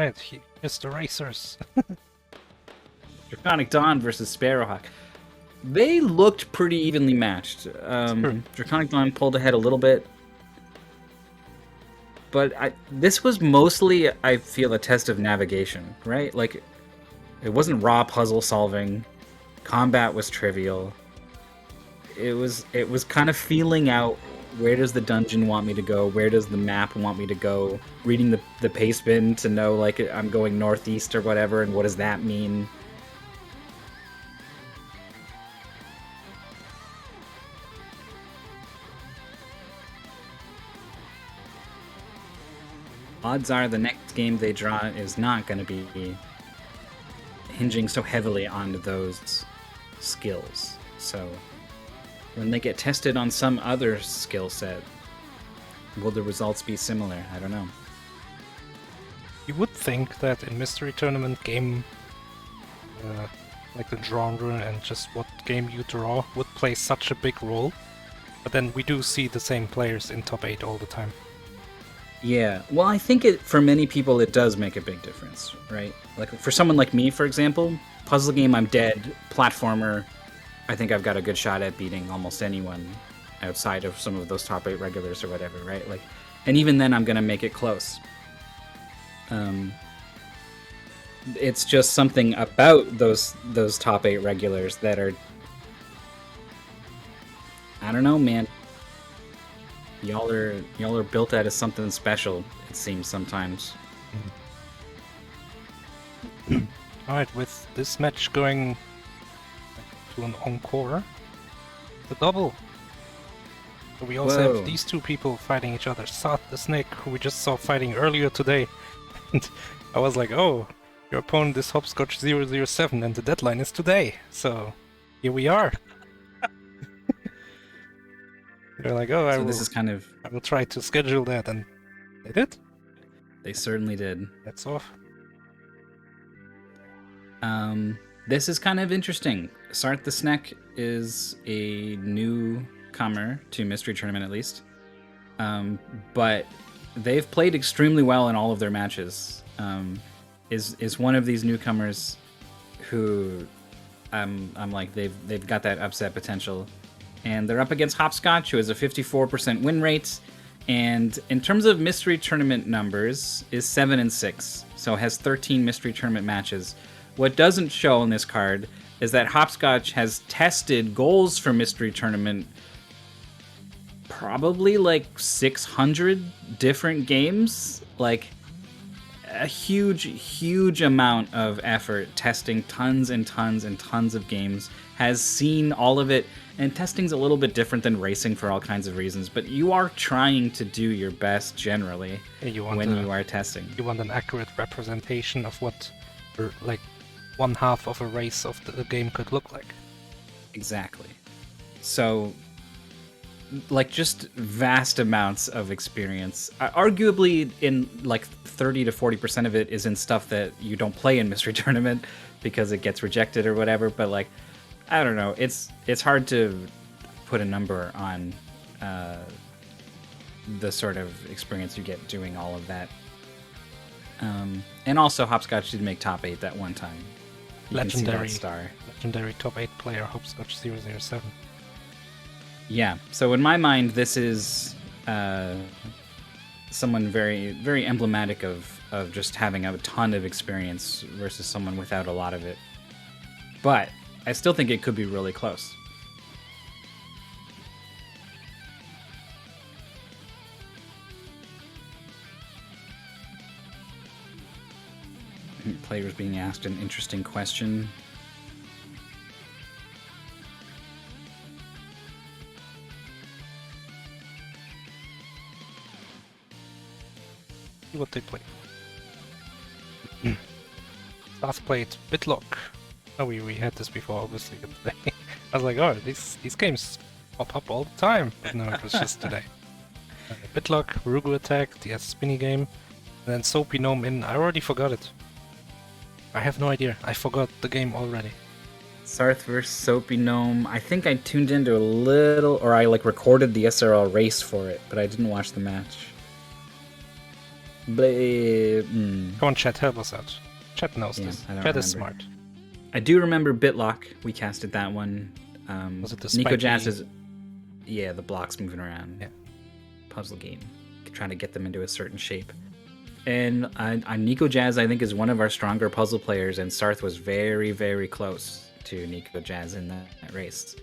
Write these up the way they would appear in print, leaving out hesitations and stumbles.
right, here's the racers. DraconicDon versus SparroHawc. They looked pretty evenly matched. DraconicDon pulled ahead a little bit. But this was mostly, I feel, a test of navigation, right? Like, it wasn't raw puzzle solving. Combat was trivial. It was kind of feeling out, where does the dungeon want me to go? Where does the map want me to go? Reading the pace bin to know, like, I'm going northeast or whatever, and what does that mean? Odds are the next game they draw is not going to be hinging so heavily on those skills. So when they get tested on some other skill set, will the results be similar? I don't know. You would think that in Mystery Tournament game, like the genre and just what game you draw would play such a big role. But then we do see the same players in top 8 all the time. Yeah, well, I think for many people it does make a big difference, right? Like for someone like me, for example, puzzle game, I'm dead. Platformer, I think I've got a good shot at beating almost anyone outside of some of those top 8 regulars or whatever, right? Like, and even then, I'm gonna make it close. It's just something about those top 8 regulars that are, I don't know, man. Y'all are built out of something special, it seems sometimes. Alright, with this match going to an encore, the double. So we also have these two people fighting each other. Sarth the Snake, who we just saw fighting earlier today. And I was like, oh, your opponent is Hopscotch007 and the deadline is today. So here we are. They're like, oh, so this is kind of... I will try to schedule that, and they did. They certainly did. That's off. This is kind of interesting. Sarth the Snake is a newcomer to Mystery Tournament, at least. But they've played extremely well in all of their matches. Is one of these newcomers who I'm like, they've got that upset potential. And they're up against Hopscotch, who has a 54% win rate. And in terms of Mystery Tournament numbers, is 7-6. So has 13 Mystery Tournament matches. What doesn't show on this card is that Hopscotch has tested goals for Mystery Tournament probably like 600 different games. Like a huge amount of effort testing tons and tons and tons of games. Has seen all of it. And testing's a little bit different than racing for all kinds of reasons, but you are trying to do your best generally you are testing. You want an accurate representation of what, like, one half of a race of the game could look like. Exactly. So, like, just vast amounts of experience. Arguably, in like 30 to 40% of it is in stuff that you don't play in Mystery Tournament because it gets rejected or whatever, but like, I don't know. It's hard to put a number on the sort of experience you get doing all of that. And also, Hopscotch did make top 8 that one time. Legendary top 8 player, Hopscotch007. Yeah. So in my mind, this is someone very, very emblematic of just having a ton of experience versus someone without a lot of it. But I still think it could be really close. Players being asked an interesting question. See what they play. Sarth played Bitlock. Oh, we had this before, obviously. I was like, oh, these games pop up all the time. But no, it was just today. Bitlock, Rugu Attack, the spinny game, and then Soapy Gnome in. I already forgot it. I have no idea. I forgot the game already. Sarth vs. Soapy Gnome. I think I tuned into a little, or I like recorded the SRL race for it, but I didn't watch the match. Come on, Chet, help us out. Chet knows this. I don't Chet is remember. smart. I do remember Bitlock. We casted that one. Was it the Nico spiky- Jazz is... Yeah, the blocks moving around. Yeah. Puzzle game. Trying to get them into a certain shape. And Nico Jazz, I think, is one of our stronger puzzle players, and Sarth was very, very close to Nico Jazz in that race.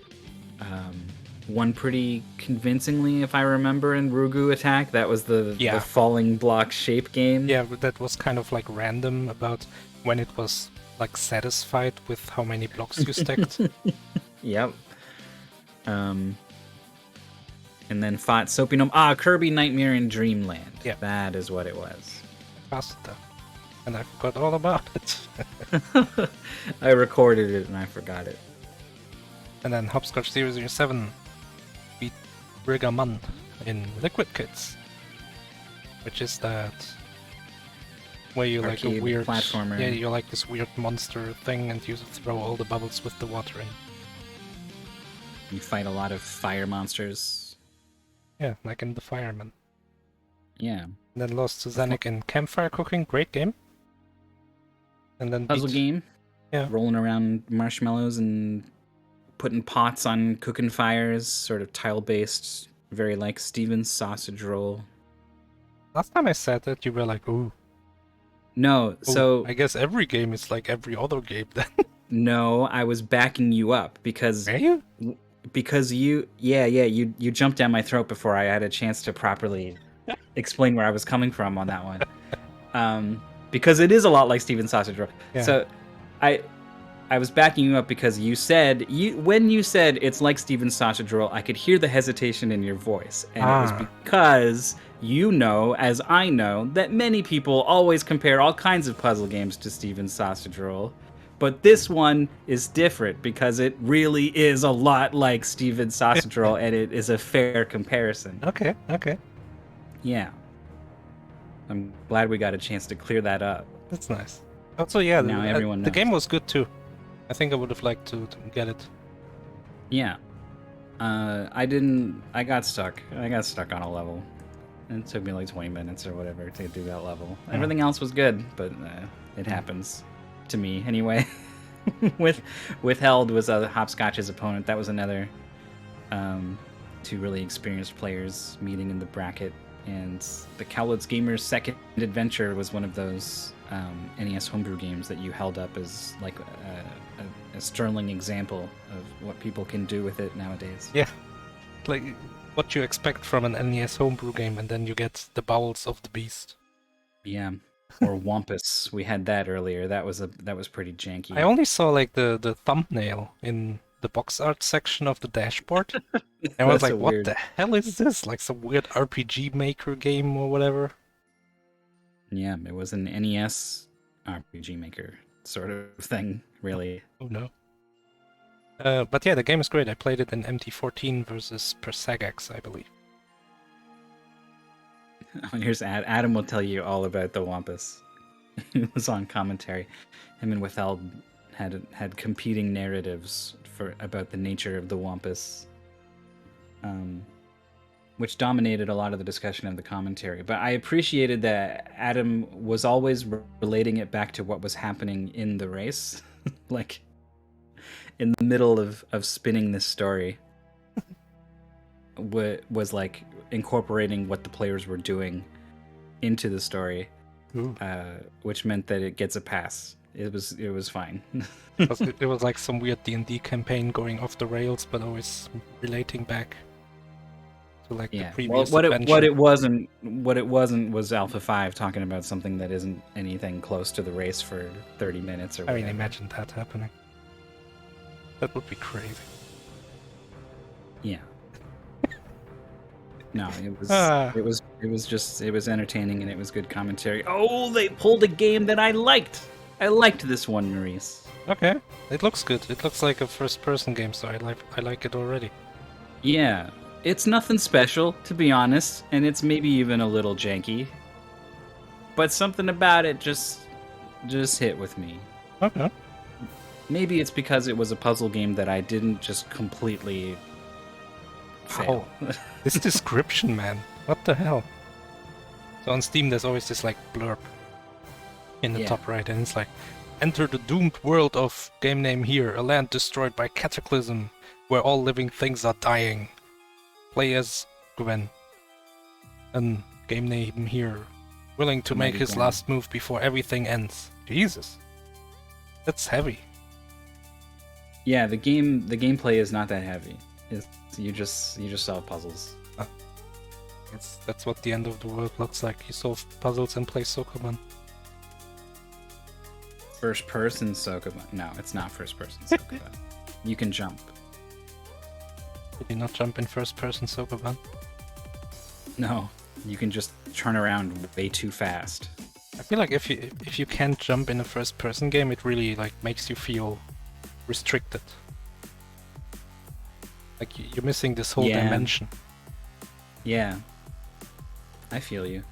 Won pretty convincingly, if I remember, in Rugu Attack. That was the falling block shape game. Yeah, but that was kind of like random about when it was like satisfied with how many blocks you stacked. Yep. And then fought Soapy Gnome. Kirby Nightmare in Dreamland. Yeah. That is what it was. Pasta. And I forgot all about it. I recorded it and I forgot it. And then Hopscotch007 beat Brigaman in Liquid Kids. Which is that where you like a Arcade weird platformer. Yeah, you're like this weird monster thing and you throw all the bubbles with the water in. You fight a lot of fire monsters. Yeah, like in The Fireman. Yeah. And then lost to Zanuck in Campfire Cooking, great game. And then Puzzle game. Yeah. Rolling around marshmallows and putting pots on cooking fires, sort of tile-based, very like Steven's sausage roll. Last time I said that, you were like, ooh. No, so... I guess every game is like every other game then. No, I was backing you up because... Are you? Because you jumped down my throat before I had a chance to properly explain where I was coming from on that one. Because it is a lot like Steven's sausage roll. Yeah. So I was backing you up because when you said it's like Steven's sausage roll, I could hear the hesitation in your voice. And it was because you know, as I know, that many people always compare all kinds of puzzle games to Steven's sausage roll. But this one is different because it really is a lot like Steven's sausage roll, and it is a fair comparison. Okay. Yeah. I'm glad we got a chance to clear that up. That's nice. Also, yeah, Now everyone the knows. game was good too. I think I would have liked to get it. Yeah. I got stuck. I got stuck on a level. And it took me like 20 minutes or whatever to do that level. Everything else was good, but it happens. To me, anyway. Withheld was Hopscotch's opponent. That was another two really experienced players meeting in the bracket. And the Cowlitz Gamers' second adventure was one of those NES homebrew games that you held up as like a sterling example of what people can do with it nowadays. Yeah. Like what you expect from an NES homebrew game, and then you get the bowels of the beast. Yeah. Or Wampus. We had that earlier. That was pretty janky. I only saw like the thumbnail in the box art section of the dashboard. And I was like, what the hell is this? Like some weird RPG Maker game or whatever? Yeah, it was an NES RPG Maker sort of thing, really. Oh no. But yeah, the game is great. I played it in MT14 versus Persagax, I believe. Here's Adam will tell you all about the Wampus. He was on commentary. Him and Withheld had competing narratives about the nature of the Wampus, which dominated a lot of the discussion of the commentary. But I appreciated that Adam was always relating it back to what was happening in the race, like in the middle of spinning this story. Was like incorporating what the players were doing into the story, which meant that it gets a pass. It was fine. It was like some weird D&D campaign going off the rails, but always relating back to like the previous adventure. What it wasn't was Alpha 5 talking about something that isn't anything close to the race for 30 minutes or whatever. I mean, imagine that happening. That would be crazy. Yeah. No, it was entertaining and it was good commentary. Oh, they pulled a game that I liked. I liked this one, Maurice. Okay, it looks good. It looks like a first-person game, so I like it already. Yeah, it's nothing special, to be honest, and it's maybe even a little janky. But something about it just hit with me. Okay. Maybe it's because it was a puzzle game that I didn't just completely fail. This description, man. What the hell? So on Steam, there's always this like blurb in the top right, and it's like, enter the doomed world of game name here, a land destroyed by cataclysm, where all living things are dying. Play as Gwen. And game name here, willing to make his last move before everything ends. Jesus, that's heavy. Yeah, the gameplay is not that heavy. You just solve puzzles. That's what the end of the world looks like. You solve puzzles and play Sokoban. First person Sokoban. No, it's not first person Sokoban. You can jump. Did you not jump in first person Sokoban? No, you can just turn around way too fast. I feel like if you can't jump in a first person game, it really like makes you feel restricted. Like you're missing this whole dimension. Yeah. I feel you.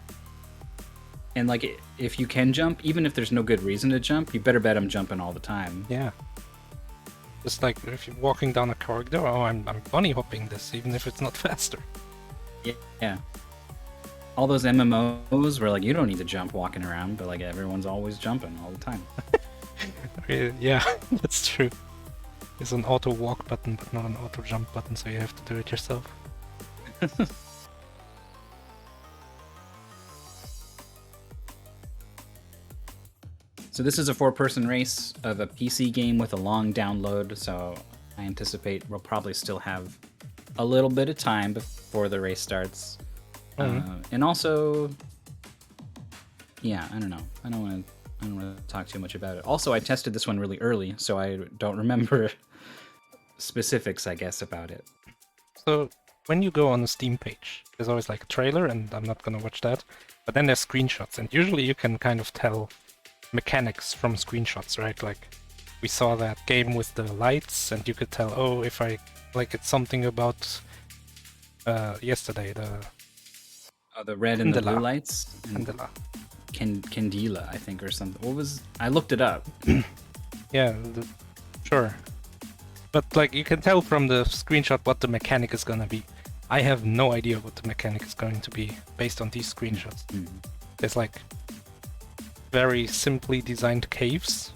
And like, if you can jump, even if there's no good reason to jump, you better bet I'm jumping all the time. Yeah. Just like if you're walking down a corridor, oh, I'm bunny hopping this, even if it's not faster. Yeah. All those MMOs where like you don't need to jump walking around, but like everyone's always jumping all the time. Yeah, that's true. There's an auto walk button, but not an auto jump button, so you have to do it yourself. So this is a 4-person race of a PC game with a long download, so I anticipate we'll probably still have a little bit of time before the race starts. And also, yeah, I don't know. I don't want to talk too much about it. Also, I tested this one really early, so I don't remember specifics, I guess, about it. So when you go on the Steam page, there's always like a trailer, and I'm not gonna watch that. But then there's screenshots, and usually you can kind of tell mechanics from screenshots, right? Like we saw that game with the lights, and you could tell, oh, if I like it's something about yesterday, the red and the blue lights. Candela. Candela, I think, or something. I looked it up. Yeah, sure. But like you can tell from the screenshot what the mechanic is gonna be. I have no idea what the mechanic is going to be based on these screenshots. There's like very simply designed caves,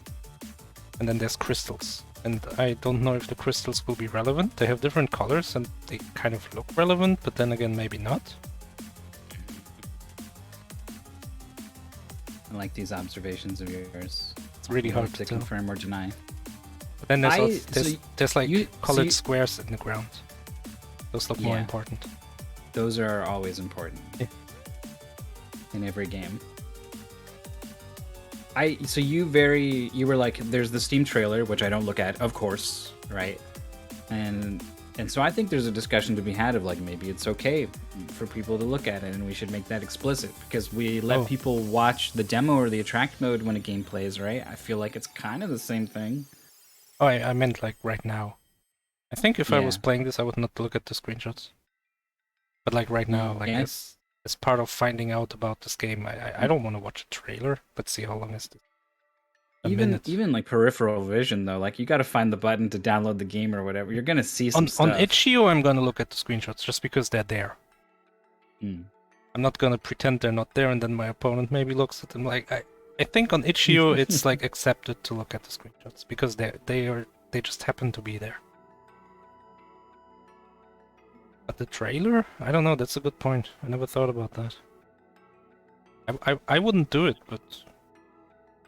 and then there's crystals. And I don't know if the crystals will be relevant. They have different colors and they kind of look relevant, but then again, maybe not. I like these observations of yours. It's really hard to to confirm or deny. But then there's colored squares in the ground. Those look more important. Those are always important in every game. You were like, there's the Steam trailer, which I don't look at, of course, right? And so I think there's a discussion to be had of like, maybe it's okay for people to look at it, and we should make that explicit, because we let people watch the demo or the attract mode when a game plays, right? I feel like it's kind of the same thing. Oh, I meant like right now. I think if I was playing this, I would not look at the screenshots. But like right now, like as part of finding out about this game, I don't want to watch a trailer, but see how long is it. Even like peripheral vision though, like you got to find the button to download the game or whatever. You're gonna see some stuff. On itch.io, I'm gonna look at the screenshots just because they're there. I'm not gonna pretend they're not there, and then my opponent maybe looks at them. Like I think on itch.io it's like accepted to look at the screenshots because they just happen to be there. But the trailer? I don't know, that's a good point. I never thought about that. I wouldn't do it, but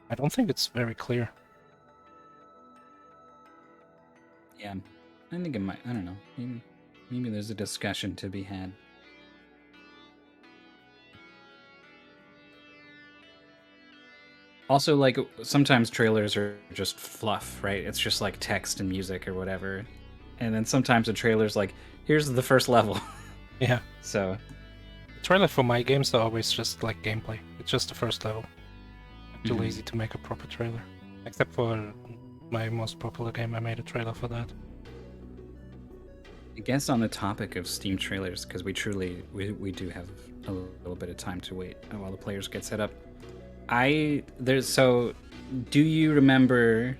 I don't think it's very clear. Yeah, I think it might. I don't know. Maybe there's a discussion to be had. Also, like, sometimes trailers are just fluff, right? It's just like text and music or whatever. And then sometimes a trailer's like, here's the first level. Yeah. So trailer for my games are always just like gameplay. It's just the first level. I'm too lazy to make a proper trailer. Except for my most popular game, I made a trailer for that. I guess on the topic of Steam trailers, because we do have a little bit of time to wait while the players get set up. Do you remember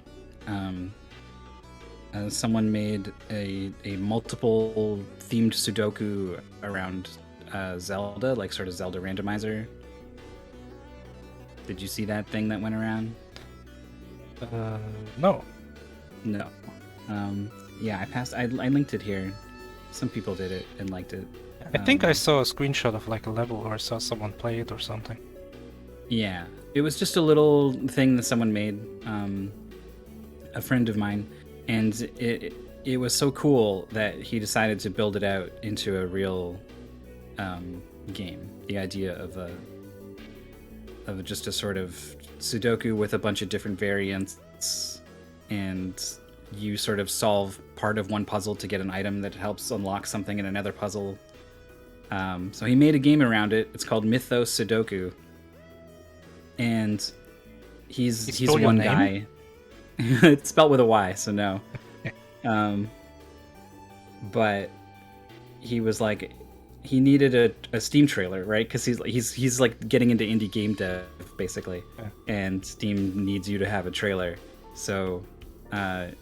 someone made a multiple themed Sudoku around Zelda, like sort of Zelda randomizer? Did you see that thing that went around? No. No. Yeah, I linked it here. Some people did it and liked it. I think I saw a screenshot of like a level, or I saw someone play it or something. Yeah, it was just a little thing that someone made, a friend of mine, and it was so cool that he decided to build it out into a real game. The idea of just a sort of Sudoku with a bunch of different variants, and you sort of solve part of one puzzle to get an item that helps unlock something in another puzzle. So he made a game around it. It's called Mythos Sudoku, and he's one guy. It's spelled with a Y, so no. But he was like, he needed a Steam trailer, right? Because he's like getting into indie game dev basically, and Steam needs you to have a trailer. So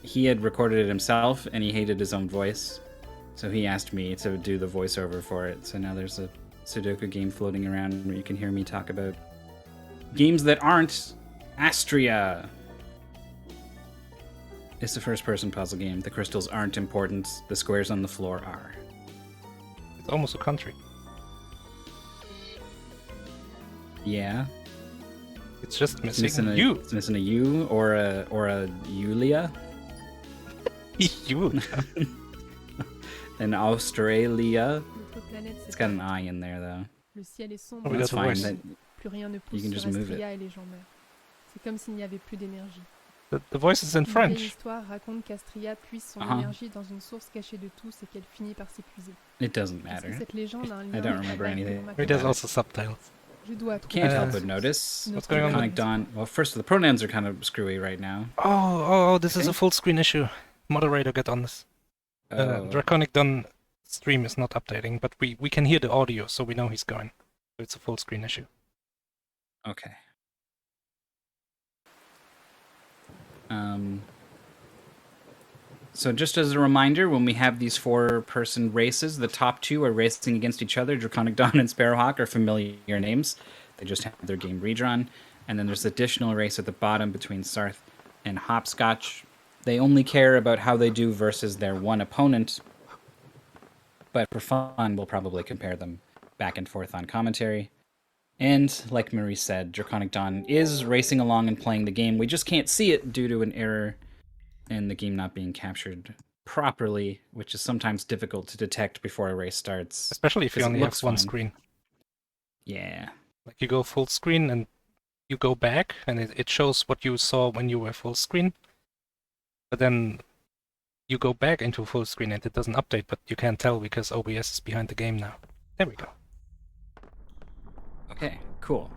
he had recorded it himself, and he hated his own voice. So he asked me to do the voiceover for it. So now there's a Sudoku game floating around where you can hear me talk about games that aren't Astria. It's a first-person puzzle game. The crystals aren't important. The squares on the floor are. It's almost a country. Yeah. It's just missing a U. It's missing a U or a Julia. Julia. In Australia. It's got an I in there though. Le ciel est sombre. Oh, That's fine. Plus rien ne pousse You can just sur move Astria it. et les gens meurent. C'est comme s'il n'y avait plus d'énergie. The voice is in Une vieille French. histoire raconte qu'Astria puise son Uh-huh. énergie dans une source cachée de tous et qu'elle finit par s'épuiser. It doesn't Est-ce que matter. cette légende a un lien I don't avec la remember date anything. que l'on m'a Maybe there's contée? also subtitles. Je dois trouver Can't help Uh, but notice. notre what's going on? limite. DraconicDon. Well, first the pronouns are kind of screwy right now. Oh, this is Okay. a full screen issue. Moderator, get on this. DraconicDon stream is not updating, but we can hear the audio, so we know he's going. So it's a full screen issue. Okay. So just as a reminder, when we have these four-person races, the top two are racing against each other. DraconicDon and SparroHawc are familiar names. They just have their game redrawn. And then there's additional race at the bottom between Sarth and Hopscotch. They only care about how they do versus their one opponent. But for fun, we'll probably compare them back and forth on commentary. And like Marie said, DraconicDon is racing along and playing the game. We just can't see it due to an error in the game not being captured properly, which is sometimes difficult to detect before a race starts. Especially if you 'Cause it only have looks one fine. screen. Yeah. Like you go full screen and you go back, and it shows what you saw when you were full screen. But then you go back into full screen and it doesn't update, but you can't tell because OBS is behind the game now. There we go. Okay, cool.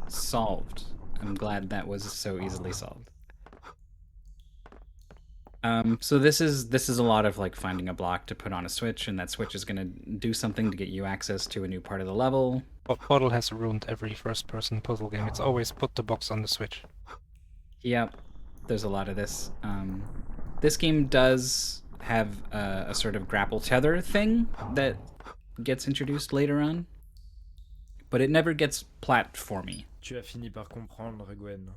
Solved. I'm glad that was so easily solved. So this is a lot of like finding a block to put on a switch, and that switch is gonna do something to get you access to a new part of the level. Portal has ruined every first-person puzzle game. It's always put the box on the Switch. Yep, there's a lot of this. This game does have a sort of grapple tether thing that gets introduced later on, but it never gets platformy. Tu as fini par comprendre, Gwen.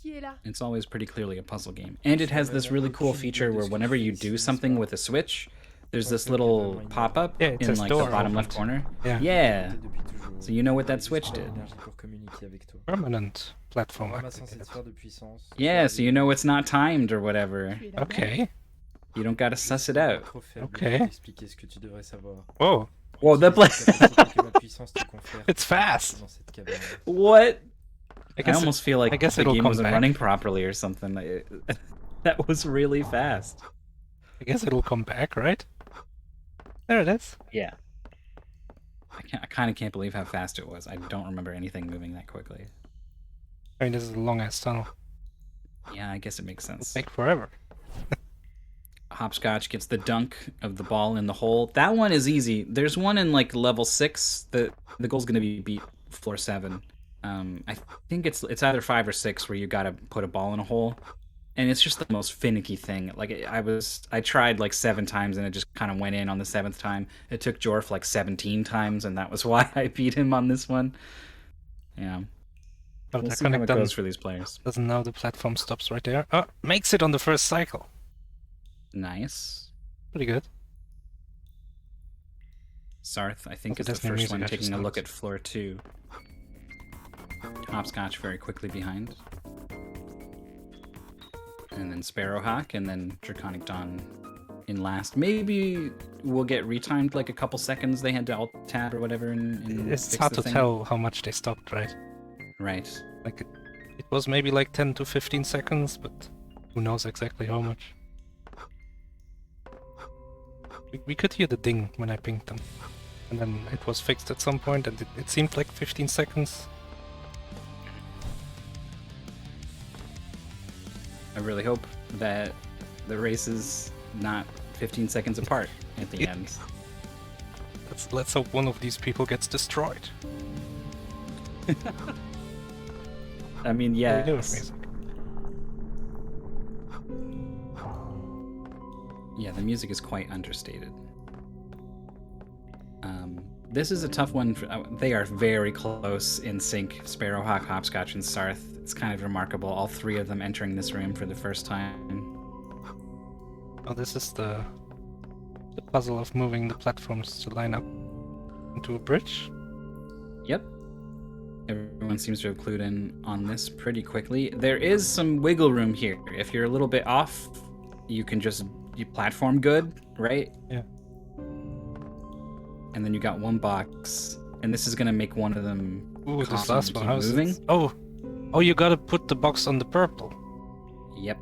Qui est là? It's always pretty clearly a puzzle game. And it has this really cool feature where whenever you do something with a switch, there's this little pop-up Yeah, it in says like the door bottom opened. left corner. Yeah. Yeah. Depuis toujours. So you know what that switch did. L'énergie pour communiquer avec toi. Permanent platform Ramassant activated. cette sphère de puissance. Yeah, so you know it's not timed or whatever. Tu es là-bas? Okay. You don't gotta suss it out. Trop faible Okay. pour t'expliquer ce que tu devrais savoir. Whoa, Whoa, that play. Capacité que ma puissance te confère it's fast. dans cette caverne. What? I I guess almost feel like I guess the it'll game come wasn't back. running properly or something. That was really fast. I guess it'll come back, right? There it is. Yeah. I kind of can't believe how fast it was. I don't remember anything moving that quickly. I mean, this is a long-ass tunnel. Yeah, I guess it makes sense. Take forever. Hopscotch gets the dunk of the ball in the hole. That one is easy. There's one in like level 6 that the goal's going to be beat floor 7. I think it's either 5 or 6 where you got to put a ball in a hole. And it's just the most finicky thing. Like I tried like 7 times and it just kind of went in on the 7th time. It took Jorf like 17 times and that was why I beat him on this one. Yeah. Oh, We'll see how it DraconicDon goes for these players. doesn't know the platform stops right there. Oh, makes it on the first cycle. Nice. Pretty good. Sarth, I think, Okay, is the there's no first music, one I just taking a look noticed. at floor 2. Hopscotch very quickly behind. And then SparroHawc, and then DraconicDon in last. Maybe we'll get retimed like a couple seconds. They had to alt-tab or whatever and It's fix hard the to thing. tell how much they stopped, right? Right. Like it was maybe like 10 to 15 seconds, but who knows exactly how much. We could hear the ding when I pinged them. And then it was fixed at some point, and it seemed like 15 seconds. I really hope that the race is not 15 seconds apart at the end. Let's hope one of these people gets destroyed. I mean, What yeah. do we do with music? Yeah, the music is quite understated. This is a tough one. They are very close in sync. SparroHawc, Hopscotch, and Sarth. It's kind of remarkable. All three of them entering this room for the first time. Oh, this is the puzzle of moving the platforms to line up into a bridge. Yep. Everyone seems to have clued in on this pretty quickly. There is some wiggle room here. If you're a little bit off, you can just platform good, right? Yeah. And then you got one box, and this is gonna make one of them. Ooh, this constantly last one. keep How's moving. it? Oh, you gotta put the box on the purple. Yep.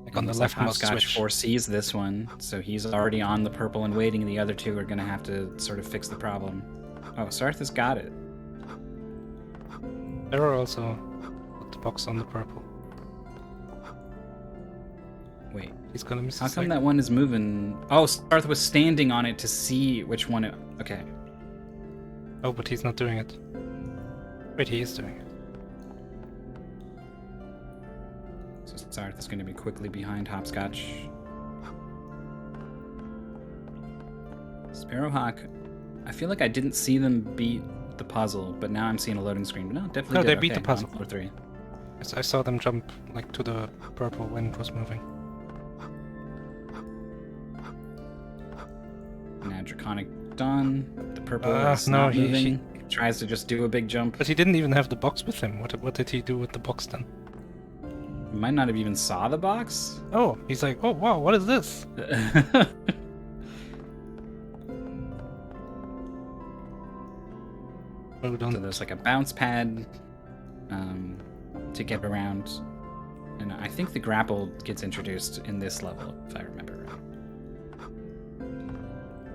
Like on the Looks like leftmost Hopscotch switch. foresees this one, so he's already on the purple and waiting. The other two are gonna have to sort of fix the problem. Oh, Sarth has got it. Sparrow also put the box on the purple. Wait, He's gonna miss how a come second. that one is moving? Oh, Sarth was standing on it to see which one it... Okay. Oh, but he's not doing it. Wait, he is doing it. So Sarth is going to be quickly behind Hopscotch. SparroHawk, I feel like I didn't see them beat the puzzle, but now I'm seeing a loading screen. No, definitely No, did. they beat Okay, the puzzle. on floor 3. Yes, I saw them jump like to the purple when it was moving. Now DraconicDon, the purple is no, not he- moving. Tries to just do a big jump. But he didn't even have the box with him. What did he do with the box then? Might not have even saw the box. Oh, he's like, oh wow, what is this? Oh, So don't. there's like a bounce pad to get around. And I think the grapple gets introduced in this level, if I remember right.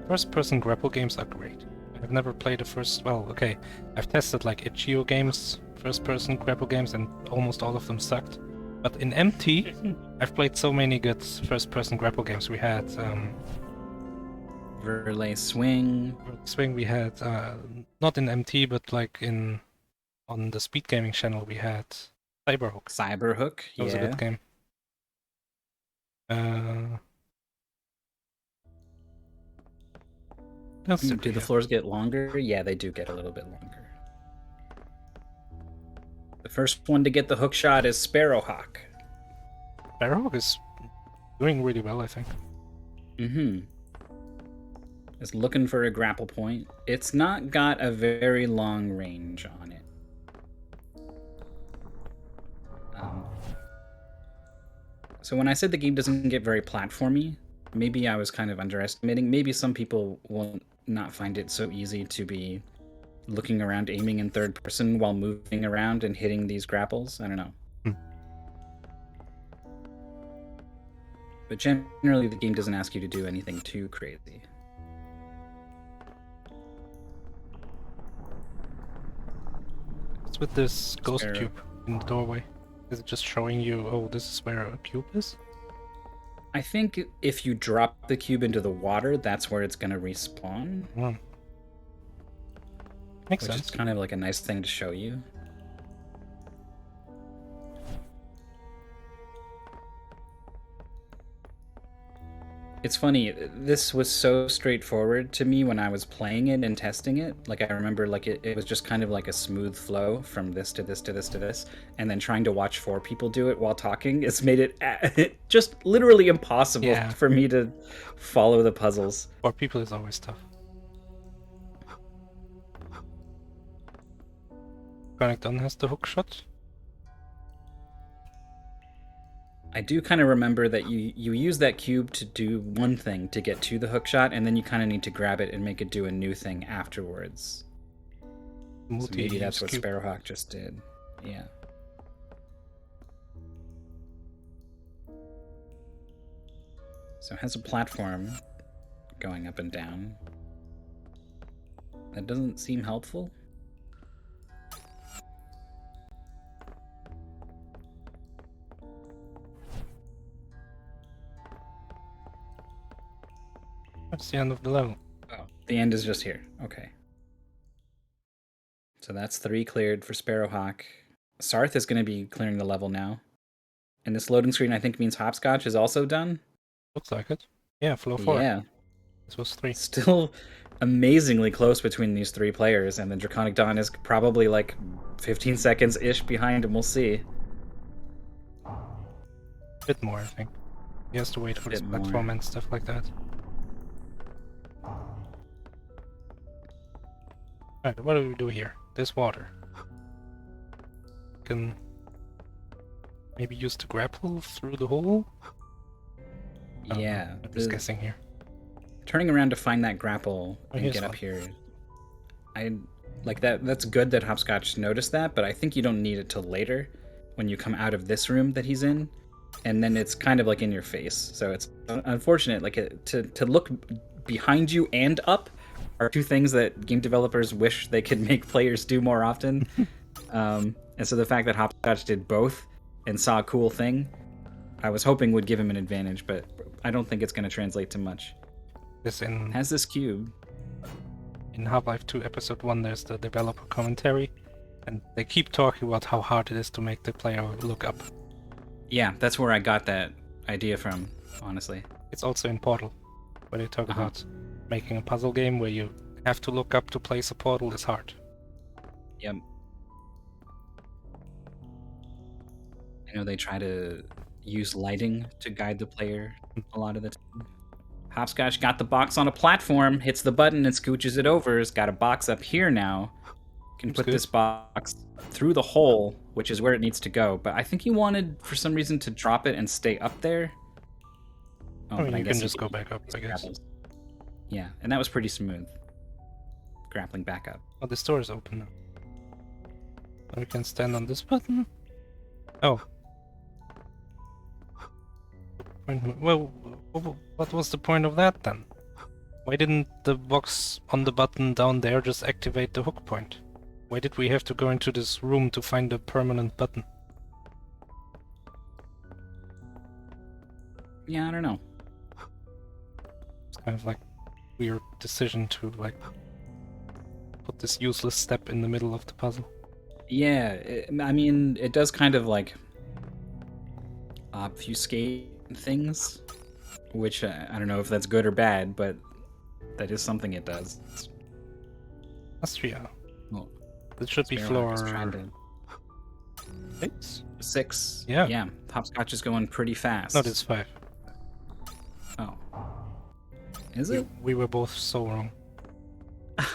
First-person grapple games are great. I've never played a first. Well, okay, I've tested like itch.io games, first-person grapple games, and almost all of them sucked. But in MT, I've played so many good first-person grapple games. We had Verlay Swing. Swing. We had not in MT, but like on the speed gaming channel, we had CyberHawk. Cyberhook. That was a Yeah. good game. That's Do the floors get longer? Yeah, they do get a little bit longer. The first one to get the hook shot is SparroHawk. SparroHawk is doing really well, I think. Mm-hmm. Is looking for a grapple point. It's not got a very long range on it. So when I said the game doesn't get very platformy, maybe I was kind of underestimating. Maybe some people will not find it so easy to be looking around, aiming in third person while moving around and hitting these grapples. I don't know. But generally, the game doesn't ask you to do anything too crazy. What's with this ghost Sparrow. cube in the doorway? Is it just showing you, oh, this is where a cube is? I think if you drop the cube into the water, that's where it's going to respawn. Hmm. Makes Which sense. is kind of like a nice thing to show you. It's funny. This was so straightforward to me when I was playing it and testing it. Like I remember, like it was just kind of like a smooth flow from this to this to this to this, and then trying to watch 4 people do it while talking. It's made it just literally impossible Yeah. for me to follow the puzzles. 4 people is always tough. DraconicDon has the hook shot. I do kind of remember that you use that cube to do one thing to get to the hook shot, and then you kind of need to grab it and make it do a new thing afterwards. So maybe that's what Cube. SparroHawk just did. Yeah. So it has a platform going up and down. That doesn't seem helpful. That's the end of the level. Oh, the end is just here. Okay. So that's 3 cleared for SparroHawk. Sarth is going to be clearing the level now. And this loading screen, I think, means Hopscotch is also done. Looks like it. Yeah, floor 4. Yeah. This was 3. Still amazingly close between these 3 players, and the DraconicDon is probably like 15 seconds-ish behind him. We'll see. Bit more, I think. He has to wait for this Bit more. platform and stuff like that. Alright, what do we do here? This water. Can maybe use the grapple through the hole? I don't know. Yeah. I'm just guessing here. Turning around to find that grapple Oh, and here's get up one. here. I like that. That's good that Hopscotch noticed that, but I think you don't need it till later when you come out of this room that he's in, and then it's kind of like in your face. So it's unfortunate. Like to look behind you and up are 2 things that game developers wish they could make players do more often. And so the fact that Hopscotch did both and saw a cool thing, I was hoping would give him an advantage, but I don't think it's going to translate to much. This in Has this cube? in Half-Life 2 Episode 1 there's the developer commentary, and they keep talking about how hard it is to make the player look up. Yeah, that's where I got that idea from, honestly. It's also in Portal, where they talk Uh-huh. about making a puzzle game where you have to look up to place a portal is hard. Yep. I know they try to use lighting to guide the player a lot of the time. Hopscotch got the box on a platform, hits the button and scooches it over. It's got a box up here now. Can Seems put good. this box through the hole, which is where it needs to go. But I think he wanted, for some reason, to drop it and stay up there. Oh, I mean, but you guess can he just go back up, I guess. grapples. Yeah, and that was pretty smooth. Grappling back up. Oh, this door is open now. So we can stand on this button. Oh. Well, what was the point of that then? Why didn't the box on the button down there just activate the hook point? Why did we have to go into this room to find a permanent button? Yeah, I don't know. It's kind of like weird decision to like put this useless step in the middle of the puzzle. Yeah, I mean, it does kind of like obfuscate things, which I don't know if that's good or bad, but that is something it does. Astria. Well, It should be SparroHawk floor is trying to- 6? 6. Yeah. Yeah. Hopscotch is going pretty fast. No, it's 5. Oh. Is it? We were both so wrong.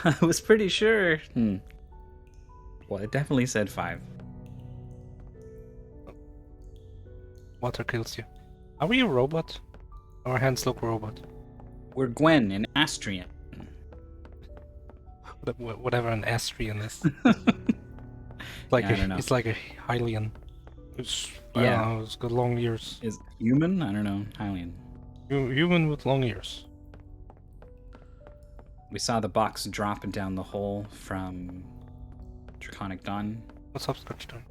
I was pretty sure. Well, it definitely said 5. Water kills you. Are we a robot? Our hands look robot. We're Gwen in Astria. Whatever an Astrian is. Like Yeah, I don't know. it's like a Hylian. It's, I Yeah. don't know, it's got long ears. Is human? I don't know. Hylian. Human with long ears. We saw the box dropping down the hole from DraconicDon. What's Hopscotch doing?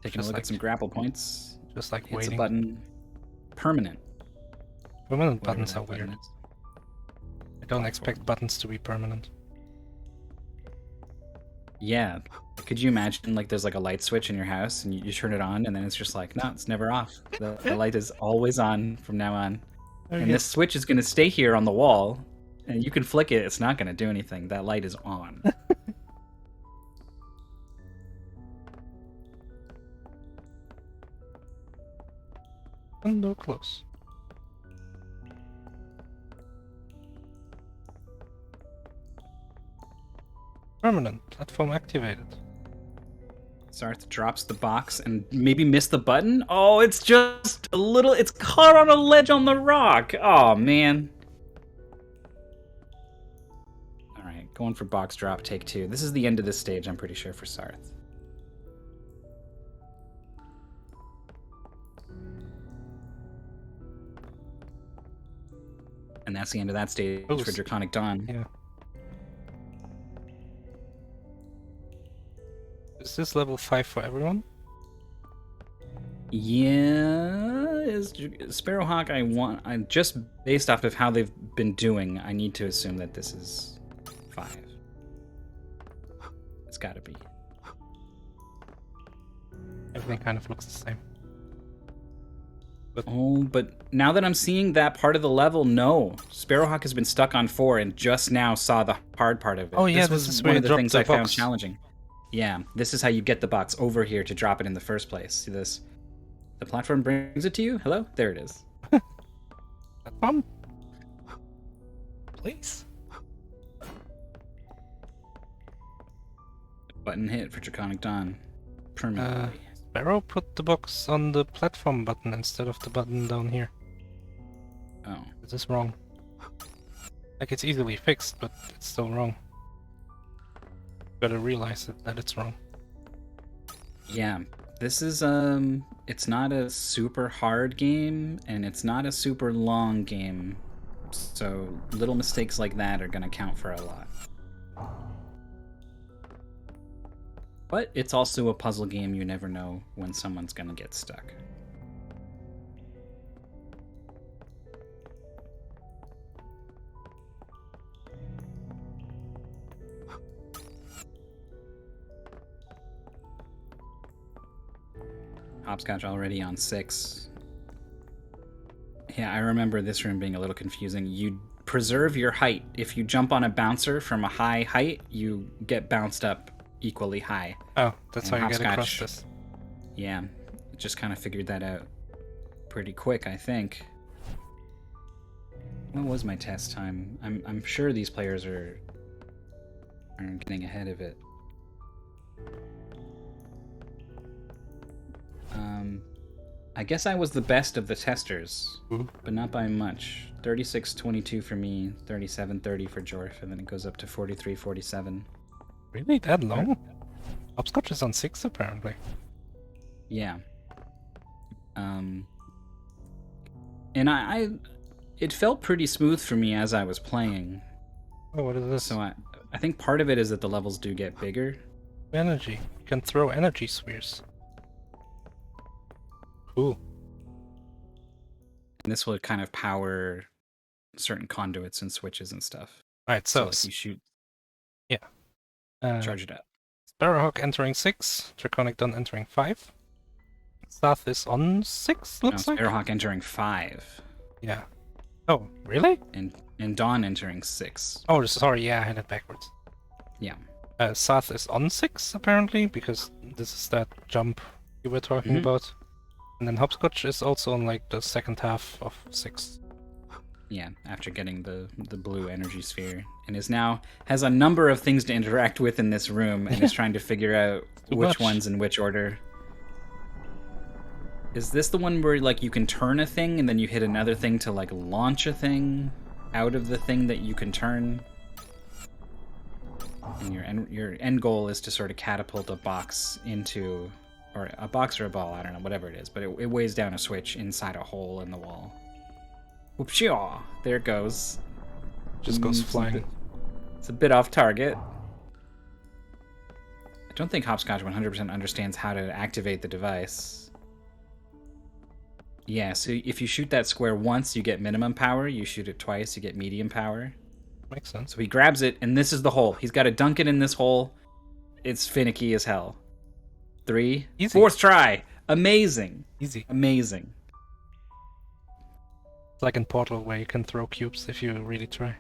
Taking Just a look like- at some grapple points. Just like Hits a waiting. button. Permanent. Permanent whatever buttons that are weird. button is. I don't expect buttons to be permanent. Yeah. Could you imagine, like, there's like a light switch in your house and you turn it on and then it's just like, no, it's never off. The light is always on from now on. Okay. And this switch is going to stay here on the wall and you can flick it. It's not going to do anything. That light is on. Window close. Permanent. Platform activated. Sarth drops the box and maybe missed the button. Oh, it's just a little... It's caught on a ledge on the rock. Oh, man. All right, going for box drop, take 2. This is the end of this stage, I'm pretty sure, for Sarth. And that's the end of that stage Oh, for DraconicDon. Yeah. Is this level 5 for everyone? Yeah, is SparroHawk? I just based off of how they've been doing, I need to assume that this is 5. It's got to be. Everything kind of looks the same. But now that I'm seeing that part of the level, no, SparroHawk has been stuck on 4 and just now saw the hard part of it. Oh yeah, this this is one where of you the drop things the I found box. challenging. Yeah, this is how you get the box over here to drop it in the first place. See this? The platform brings it to you. Hello, there it is. Platform? Please. Button hit for DraconicDon. Permanently. Sparrow put the box on the platform button instead of the button down here. Oh. Is this wrong? Like, it's easily fixed, but it's still wrong. Gotta realize that it's wrong. Yeah, this is it's not a super hard game and it's not a super long game, so little mistakes like that are gonna count for a lot. But it's also a puzzle game. You never know when someone's gonna get stuck. Hopscotch already on 6. Yeah, I remember this room being a little confusing. You preserve your height. If you jump on a bouncer from a high height, you get bounced up equally high. Oh, that's And how you get across Hopscotch. this. Yeah, just kind of figured that out pretty quick, I think. What was my test time? I'm sure these players are getting ahead of it. I guess I was the best of the testers, Ooh. but not by much. 36-22 for me, 37-30 for Jorf, and then it goes up to 43-47. Really? That long? Hopscotch is on 6 apparently. Yeah. And it felt pretty smooth for me as I was playing. Oh, what is this? So I think part of it is that the levels do get bigger. Energy. You can throw energy spheres. Cool. And this will kind of power certain conduits and switches and stuff. Alright, so like you shoot, uh, charge it up. SparroHawk entering 6, DraconicDon entering 5. Sarth is on 6, looks like? SparroHawk entering 5. Yeah. Oh, really? And Dawn entering 6. Oh, sorry, yeah, I had it backwards. Yeah. Sarth is on 6, apparently, because this is that jump you were talking about. And then Hopscotch is also on, like, the second half of 6. Yeah, after getting the blue energy sphere. And has a number of things to interact with in this room, and is trying to figure out which much. ones in which order. Is this the one where, like, you can turn a thing, and then you hit another thing to, like, launch a thing out of the thing that you can turn? And your end goal is to sort of catapult a box into... or a box or a ball, I don't know, whatever it is, but it weighs down a switch inside a hole in the wall. Whoop-shaw! There it goes. Just goes flying. It's a bit off target. I don't think Hopscotch 100% understands how to activate the device. Yeah, so if you shoot that square once, you get minimum power. You shoot it twice, you get medium power. Makes sense. So he grabs it, and this is the hole. He's got to dunk it in this hole, it's finicky as hell. 3, Easy. 4th try. Amazing. Easy. Amazing. It's like in Portal where you can throw cubes if you really try.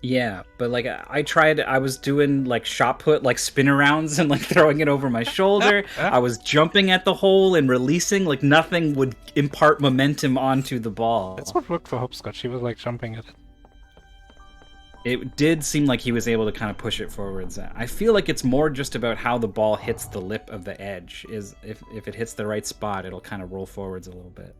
Yeah, but like I was doing like shot put, like spin arounds and like throwing it over my shoulder. I was jumping at the hole and releasing, like nothing would impart momentum onto the ball. That's what worked for Hopscotch. He was like jumping at it. It did seem like he was able to kind of push it forwards. I feel like it's more just about how the ball hits the lip of the edge. Is if it hits the right spot, it'll kind of roll forwards a little bit.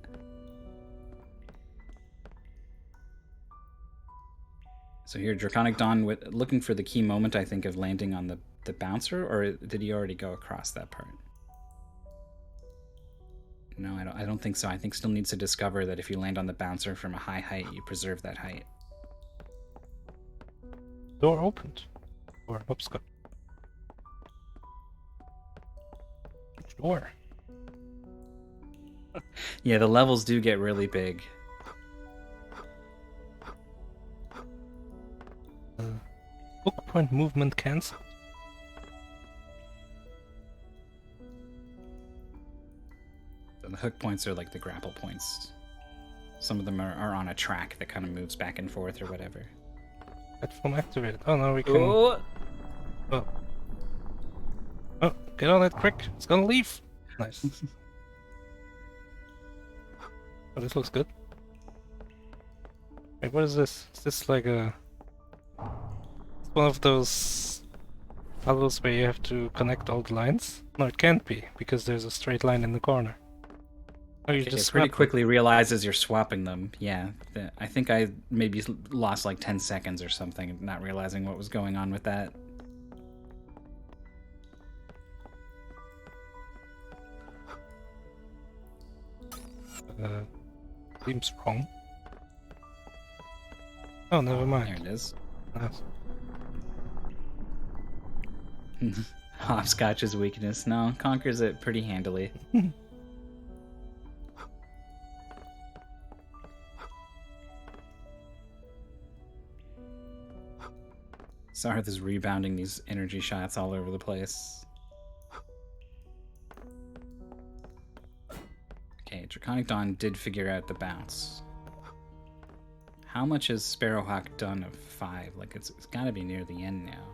So here, DraconicDon looking for the key moment, I think, of landing on the bouncer, or did he already go across that part? No, I don't think so. I think still needs to discover that if you land on the bouncer from a high height, you preserve that height. Door opened. Or Hopscotch. Which door? Yeah, the levels do get really big. Hook point movement cancelled. The hook points are like the grapple points. Some of them are on a track that kind of moves back and forth or whatever. Platform activated. Oh no, we can. Oh, Oh, get on it quick. It's gonna leave. Nice. Oh, this looks good. Wait, what is this? Is this like a... It's one of those puzzles where you have to connect all the lines? No, it can't be, because there's a straight line in the corner. Oh, you it just pretty swap them. quickly realizes you're swapping them. Yeah, I think I maybe lost like 10 seconds or something, not realizing what was going on with that. Seems wrong. Oh, never There mind. it is. Nice. Hopscotch's weakness. No, conquers it pretty handily. Sarth is rebounding these energy shots all over the place. Okay, DraconicDon did figure out the bounce. How much has SparroHawc done of 5? Like, it's gotta be near the end now.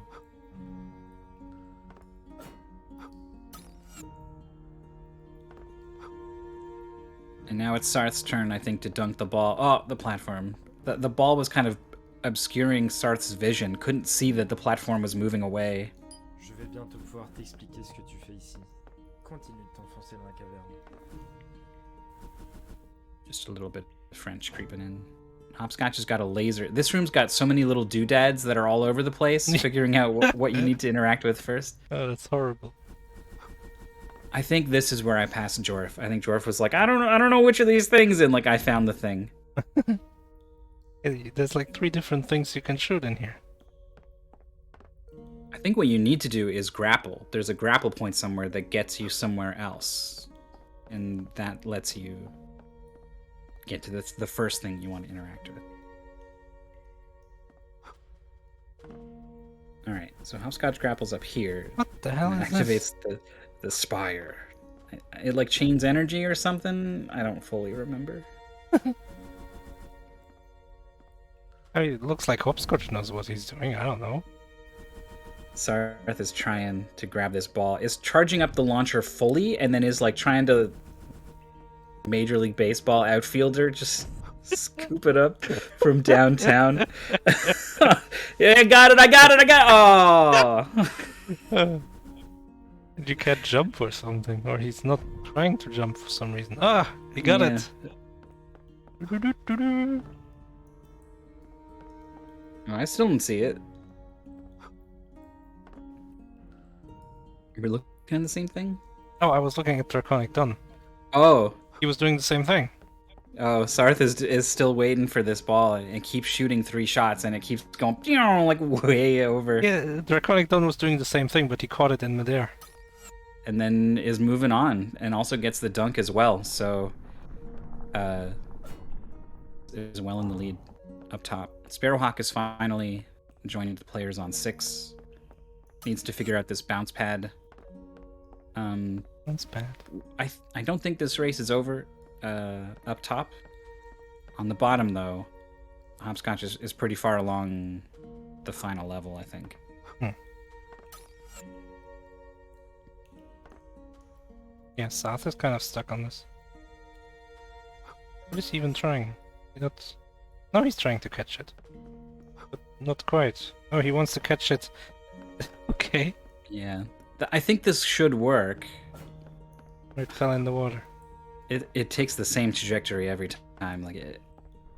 And now it's Sarth's turn, I think, to dunk the ball. Oh, the platform. The ball was kind of obscuring Sarth's vision. Couldn't see that the platform was moving away. Je vais bientôt pouvoir t'expliquer ce que tu fais ici. Continue de t'enfoncer dans la caverne. Just a little bit of French creeping in. Hopscotch has got a laser. This room's got so many little doodads that are all over the place, figuring out what you need to interact with first. Oh, that's horrible. I think this is where I passed Jorf. I think Jorf was like, I don't know which of these things, and like I found the thing. There's like 3 different things you can shoot in here. I think what you need to do is grapple. There's a grapple point somewhere that gets you somewhere else, and that lets you get to the first thing you want to interact with. All right, so Hopscotch grapples up here. What the hell and is activates this? the spire. It like chains energy or something. I don't fully remember. I mean, it looks like Hopscotch knows what he's doing. I don't know. Sarth is trying to grab this ball. Is charging up the launcher fully, and then is like trying to Major League Baseball outfielder just scoop it up from downtown. Yeah, I got it. Oh. You can't jump or something, or he's not trying to jump for some reason. Ah, he got Yeah. it. Oh, I still don't see it. You're looking at the same thing? Oh, I was looking at DraconicDon. Oh. He was doing the same thing. Oh, Sarth is still waiting for this ball and keeps shooting 3 shots, and it keeps going like way over. Yeah, DraconicDon was doing the same thing, but he caught it in midair. And then is moving on, and also gets the dunk as well. So, is well in the lead up top. SparroHawc is finally joining the players on 6. needs to figure out this bounce pad. That's bad. I don't think this race is over up top. On the bottom, though, Hopscotch is pretty far along the final level, I think. Yeah, Sarth is kind of stuck on this. What is he even trying? No, he's trying to catch it. But not quite. Oh, he wants to catch it. Okay. Yeah. I think this should work. It fell in the water. It takes the same trajectory every time. Like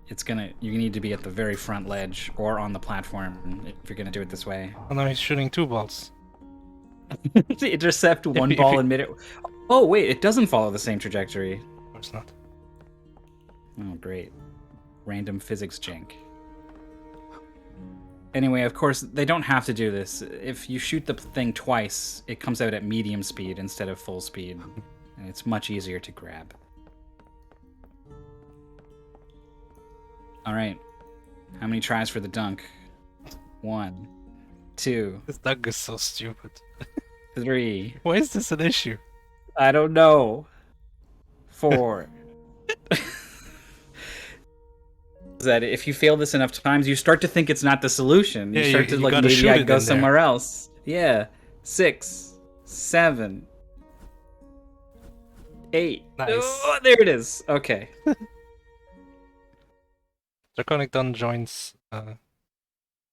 it's gonna. You need to be at the very front ledge or on the platform if you're gonna do it this way. Oh, now he's shooting 2 balls. Intercept one ball and mid. Oh wait, it doesn't follow the same trajectory. Of course not. Oh great, random physics jank. Anyway, of course they don't have to do this. If you shoot the thing twice, it comes out at medium speed instead of full speed, and it's much easier to grab. All right, how many tries for the dunk? 1, 2, This dunk is so stupid. 3. Why is this an issue? I don't know. 4. That if you fail this enough times, you start to think it's not the solution. You Yeah, start to you like, gotta shoot maybe it I'd go in there. somewhere else. Yeah. 6, 7, 8. Nice. Oh, there it is. Okay. DraconicDon joins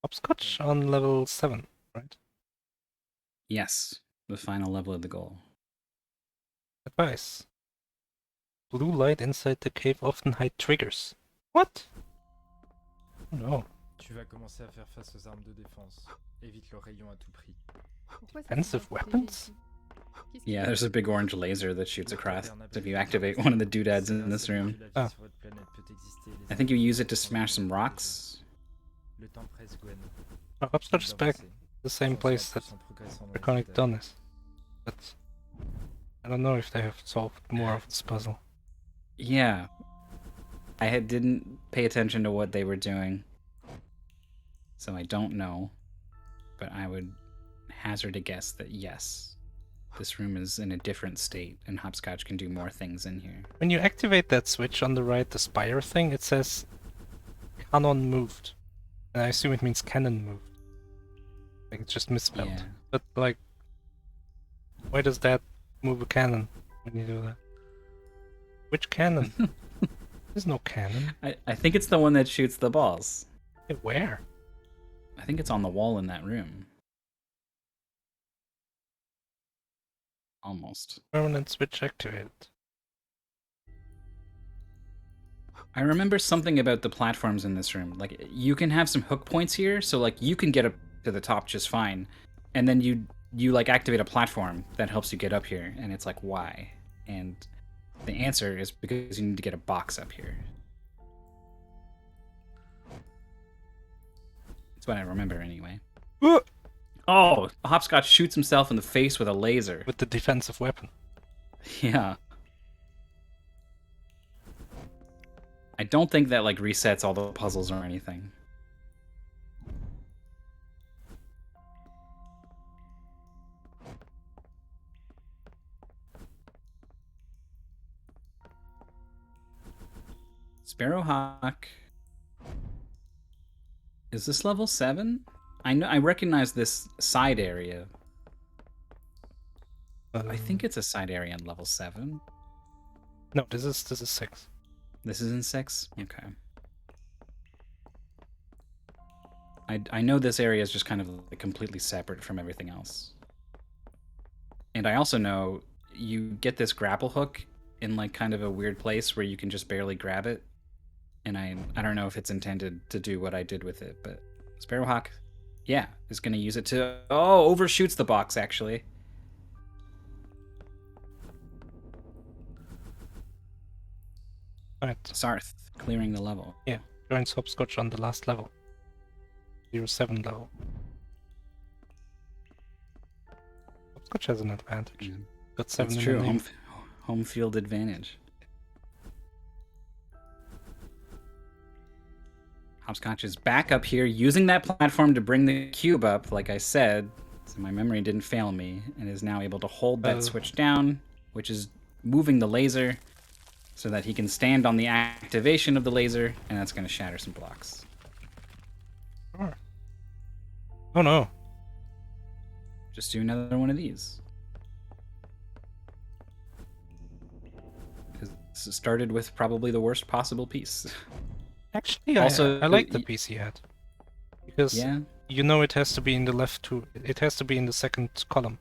Hopscotch on level 7, right? Yes. The final level of the goal. Advice. Blue light inside the cave often hide triggers. What? Oh no. Tu vas commencer à faire face aux armes de défense. Évite le rayon à tout prix. Pourquoi ça Defensive s'est protégé weapons? ici? Qu'est-ce qui Yeah, se there's a passe? big orange laser that shoots across if you activate one of the doodads in this room. Ah. I think you use it to smash some rocks. Le temps presse, Gwen. Oh, Hopscotch is back. The same place that DraconicDon is. But I don't know if they have solved more of this puzzle. Yeah. Didn't pay attention to what they were doing. So I don't know. But I would hazard a guess that yes, this room is in a different state and Hopscotch can do more things in here. When you activate that switch on the right, the spire thing, it says cannon moved. And I assume it means cannon moved. Like it's just misspelled. Yeah. But like, why does that move a cannon when you do that? Which cannon? There's no cannon. I think it's the one that shoots the balls. Hey, where? I think it's on the wall in that room. Almost. Permanent switch activated. I remember something about the platforms in this room. Like, you can have some hook points here, so like you can get up to the top just fine. And then you like activate a platform that helps you get up here, and it's like, why? And the answer is because you need to get a box up here. That's what I remember anyway. Oh, Hopscotch shoots himself in the face with a laser. With the defensive weapon. Yeah. I don't think that like resets all the puzzles or anything. SparroHawc. Is this level 7? I recognize this side area. I think it's a side area on level 7. No, this is 6. This is in 6? Okay. I know this area is just kind of like completely separate from everything else. And I also know you get this grapple hook in like kind of a weird place where you can just barely grab it. And I don't know if it's intended to do what I did with it, but SparroHawc, yeah, is going to use it to... Oh, overshoots the box, actually. Alright, Sarth, clearing the level. yeah. Joins Hopscotch on the last level. 07 level. Hopscotch has an advantage. Got 7 That's in true, the name. home field advantage. Hopscotch is back up here using that platform to bring the cube up, like I said. So my memory didn't fail me, and is now able to hold that Oh. switch down, which is moving the laser, so that he can stand on the activation of the laser, and that's going to shatter some blocks. Sure. Oh no. Just do another one of these. Because it started with probably the worst possible piece. Actually, Also, I like the piece he had. Because Yeah. you know it has to be in the left two. It has to be in the second column.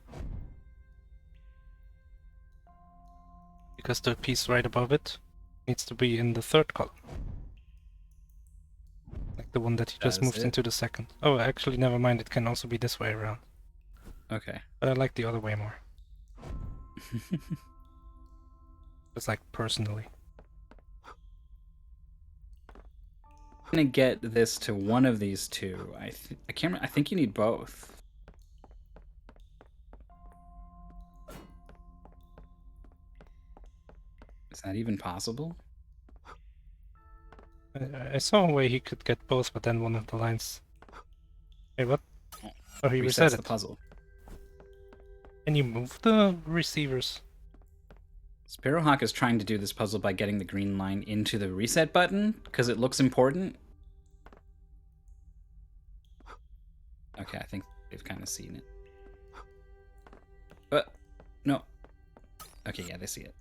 Because the piece right above it needs to be in the third column. Like the one that he just Does moved it? into the second. Oh, actually, never mind. It can also be this way around. Okay. But I like the other way more. Just like personally. I'm gonna get this to one of these two. I can't remember. I think you need both. Is that even possible? I saw a way he could get both, but then one of the lines. Hey, what? Oh, he reset Resets it. the puzzle. Can you move the receivers? SparroHawc is trying to do this puzzle by getting the green line into the reset button because it looks important. Okay, I think they've kind of seen it. No. Okay, yeah, they see it.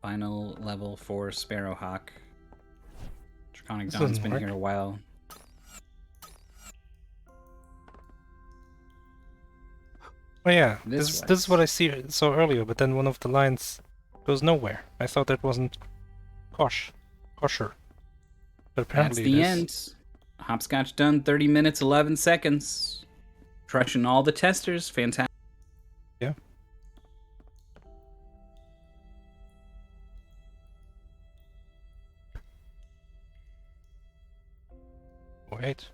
Final level for SparroHawk. DraconicDon's doesn't been work. here a while. Oh yeah, This this is what I saw earlier, but then one of the lines goes nowhere. I thought that wasn't kosher. But That's apparently the it is. end. Hopscotch done, 30 minutes, 11 seconds. Crushing all the testers. Fantastic. Yeah. Wait.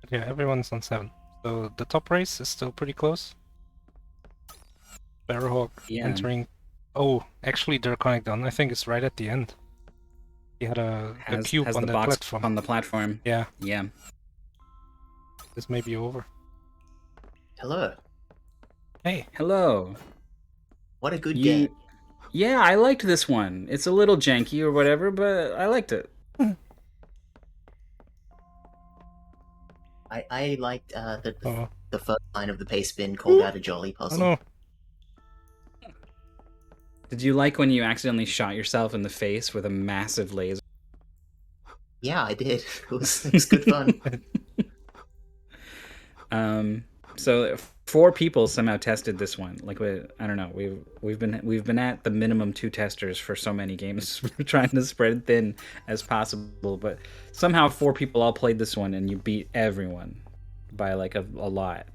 But yeah, everyone's on 7. So the top race is still pretty close. SparroHawk Yeah. entering. Oh, actually, DraconicDon, I think, is right at the end. He had a cube has on the the box platform. on the platform. Yeah, Yeah. this may be over. Hello. Hey, Hello. What a good game. Yeah, I liked this one. It's a little janky or whatever, but I liked it. I liked oh, the first line of the pace bin called out a jolly oh puzzle. no. Did you like when you accidentally shot yourself in the face with a massive laser? Yeah, I did. It was good fun. So 4 people somehow tested this one. Like I don't know. We've been at the minimum 2 testers for so many games. We're trying to spread it thin as possible, but somehow 4 people all played this one, and you beat everyone by like a lot.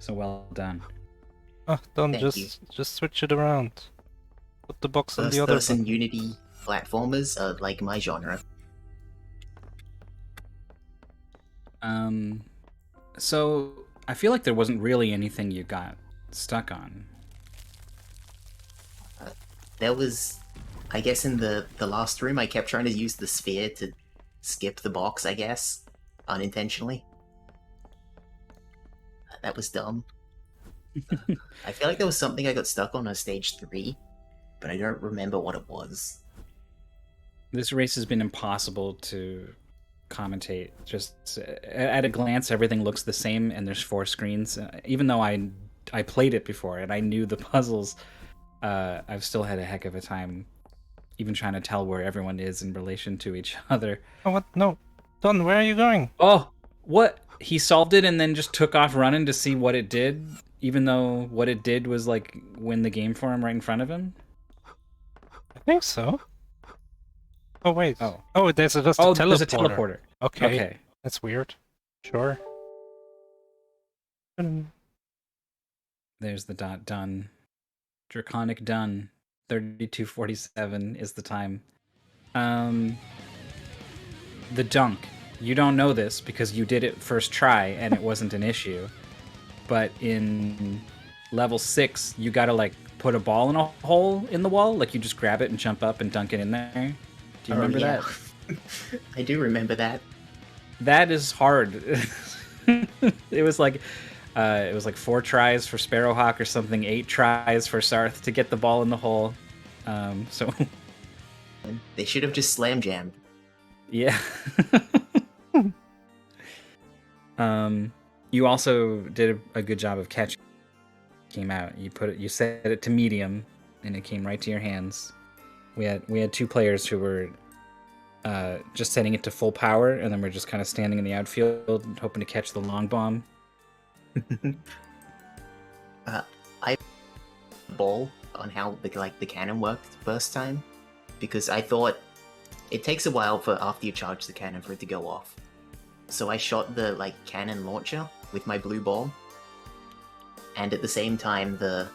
So well done. Oh, don't Thank just switch it around. Put the box on the other First-person button. Unity platformers are like my genre. So I feel like there wasn't really anything you got stuck on. There was, I guess, in the last room, I kept trying to use the sphere to skip the box, I guess, unintentionally. That was dumb. I feel like there was something I got stuck on stage 3, but I don't remember what it was. This race has been impossible to commentate. Just at a glance, everything looks the same, and there's 4 screens. Even though I played it before and I knew the puzzles, I've still had a heck of a time even trying to tell where everyone is in relation to each other. Oh, what? No. Don, where are you going? Oh, what? He solved it and then just took off running to see what it did, even though what it did was like win the game for him right in front of him? I think so. Oh, wait. Oh. Oh, there's just a teleporter. There's a teleporter. Okay. Okay. That's weird. Sure. There's the dot done. DraconicDon. 32:47 is the time. The dunk. You don't know this because you did it first try and it wasn't an issue. But in level 6, you gotta like put a ball in a hole in the wall. Like you just grab it and jump up and dunk it in there. Do you remember that? I do remember that. That is hard. It was like 4 tries for SparroHawk or something, 8 tries for Sarth to get the ball in the hole. So They should have just slam jammed. yeah. You also did a good job of catching. Came out. You set it to medium, and it came right to your hands. We had 2 players who were just setting it to full power, and then we're just kind of standing in the outfield, hoping to catch the long bomb. I ball on how the cannon worked first time, because I thought it takes a while for after you charge the cannon for it to go off. So I shot the cannon launcher with my blue ball, and at the same time the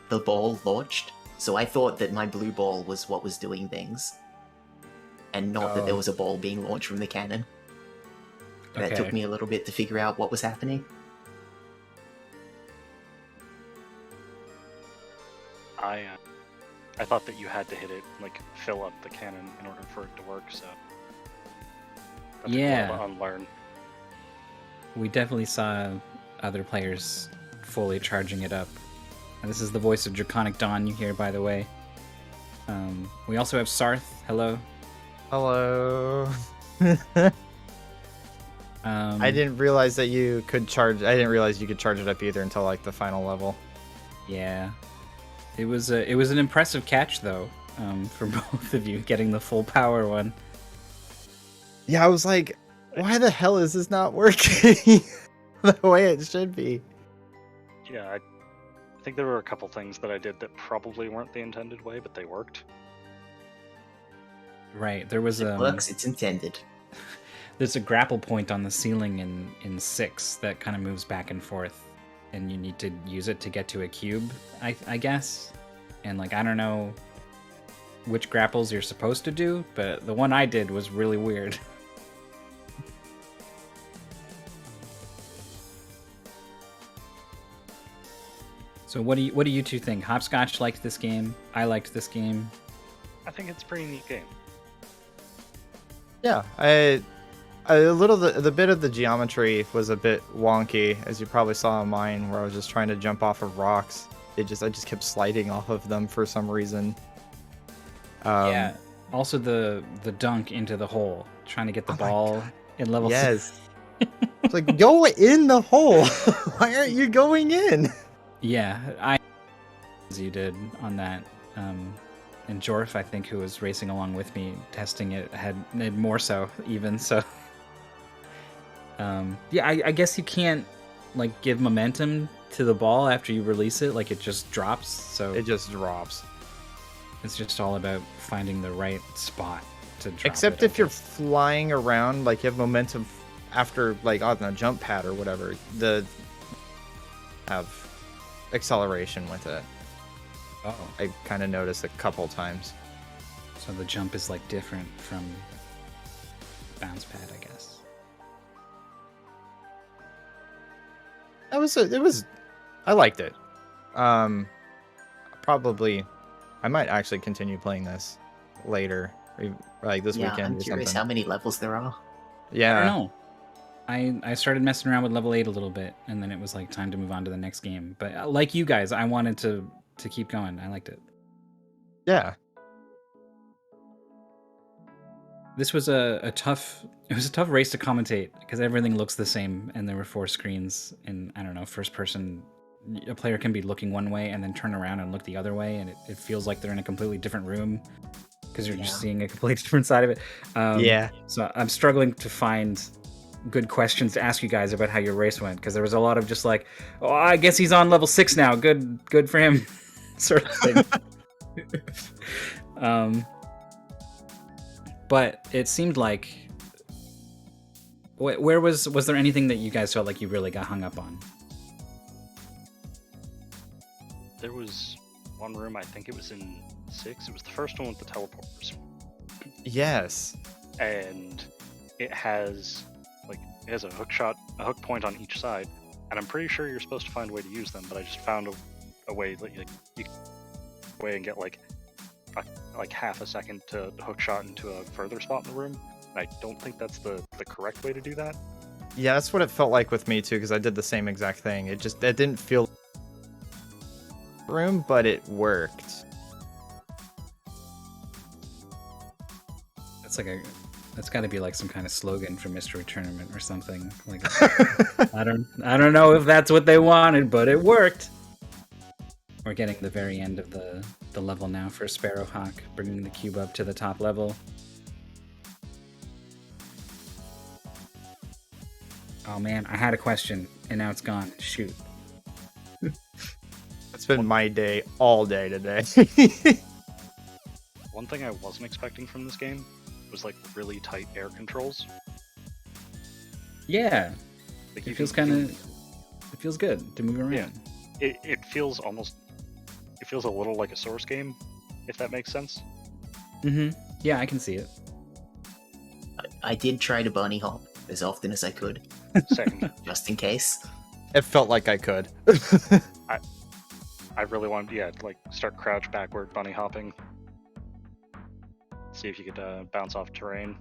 ball launched. So I thought that my blue ball was what was doing things, and not that there was a ball being launched from the cannon. That took me a little bit to figure out what was happening. I thought that you had to hit it, fill up the cannon in order for it to work, so... That's Yeah. to unlearn. We definitely saw other players fully charging it up. And this is the voice of DraconicDon you hear, by the way. We also have Sarth. Hello. Hello. I didn't realize that you could charge. I didn't realize you could charge it up either until the final level. Yeah. It was an impressive catch though, for both of you getting the full power one. Yeah, I was like, why the hell is this not working the way it should be? Yeah, I think there were a couple things that I did that probably weren't the intended way, but they worked. Right. There was It works, it's intended. There's a grapple point on the ceiling in 6 that kind of moves back and forth, and you need to use it to get to a cube, I guess. And I don't know which grapples you're supposed to do, but the one I did was really weird. So what do you two think? Hopscotch liked this game. I liked this game. I think it's a pretty neat game. Yeah, the bit of the geometry was a bit wonky, as you probably saw on mine, where I was just trying to jump off of rocks. I just kept sliding off of them for some reason. Yeah. Also the dunk into the hole, trying to get the ball in level. Yes. It's like, go in the hole. Why aren't you going in? Yeah, as you did on that. And Jorf, I think, who was racing along with me, testing it, had more so even. So, yeah, I guess you can't give momentum to the ball after you release it. It just drops. So it just drops. It's just all about finding the right spot to drop. Except if you're flying around, you have momentum after on a jump pad or whatever. Have acceleration with it. Oh, I kind of noticed a couple times. So the jump is different from bounce pad, I guess. I liked it. Probably I might actually continue playing this later, this weekend. I'm or curious something. how many levels there are. Yeah. I don't know. I started messing around with level 8 a little bit, and then it was time to move on to the next game. But like you guys, I wanted to keep going. I liked it. Yeah. This was a tough race to commentate because everything looks the same, and there were 4 screens. And I don't know, first person, a player can be looking one way and then turn around and look the other way, and it feels like they're in a completely different room because you're just seeing a completely different side of it. Yeah. So I'm struggling to find good questions to ask you guys about how your race went, because there was a lot of just oh, I guess he's on level 6 now. Good for him, sort of thing. But it seemed like, where was there anything that you guys felt like you really got hung up on? There was one room, I think it was in 6. It was the first one with the teleporters. Yes. And it has a hook point on each side, and I'm pretty sure you're supposed to find a way to use them, but I just found a way that you can away and get like half a second to hook shot into a further spot in the room. And I don't think that's the correct way to do that. Yeah, that's what it felt like with me too, because I did the same exact thing. It didn't feel room, but it worked. That's got to be like some kind of slogan for Mystery Tournament or something. Like, I don't know if that's what they wanted, but it worked. We're getting the very end of the level now for SparroHawc, bringing the cube up to the top level. Oh man, I had a question and now it's gone. Shoot. It's been my day all day today. One thing I wasn't expecting from this game was like really tight air controls. Yeah, Like, it feels good to move around. Yeah. It feels a little like a Source game, if that makes sense. Mm-hmm. Yeah, I can see it. I did try to bunny hop as often as I could, Same. just in case. It felt like I could. I really wanted, to like start crouch backward bunny hopping. See if you could bounce off terrain.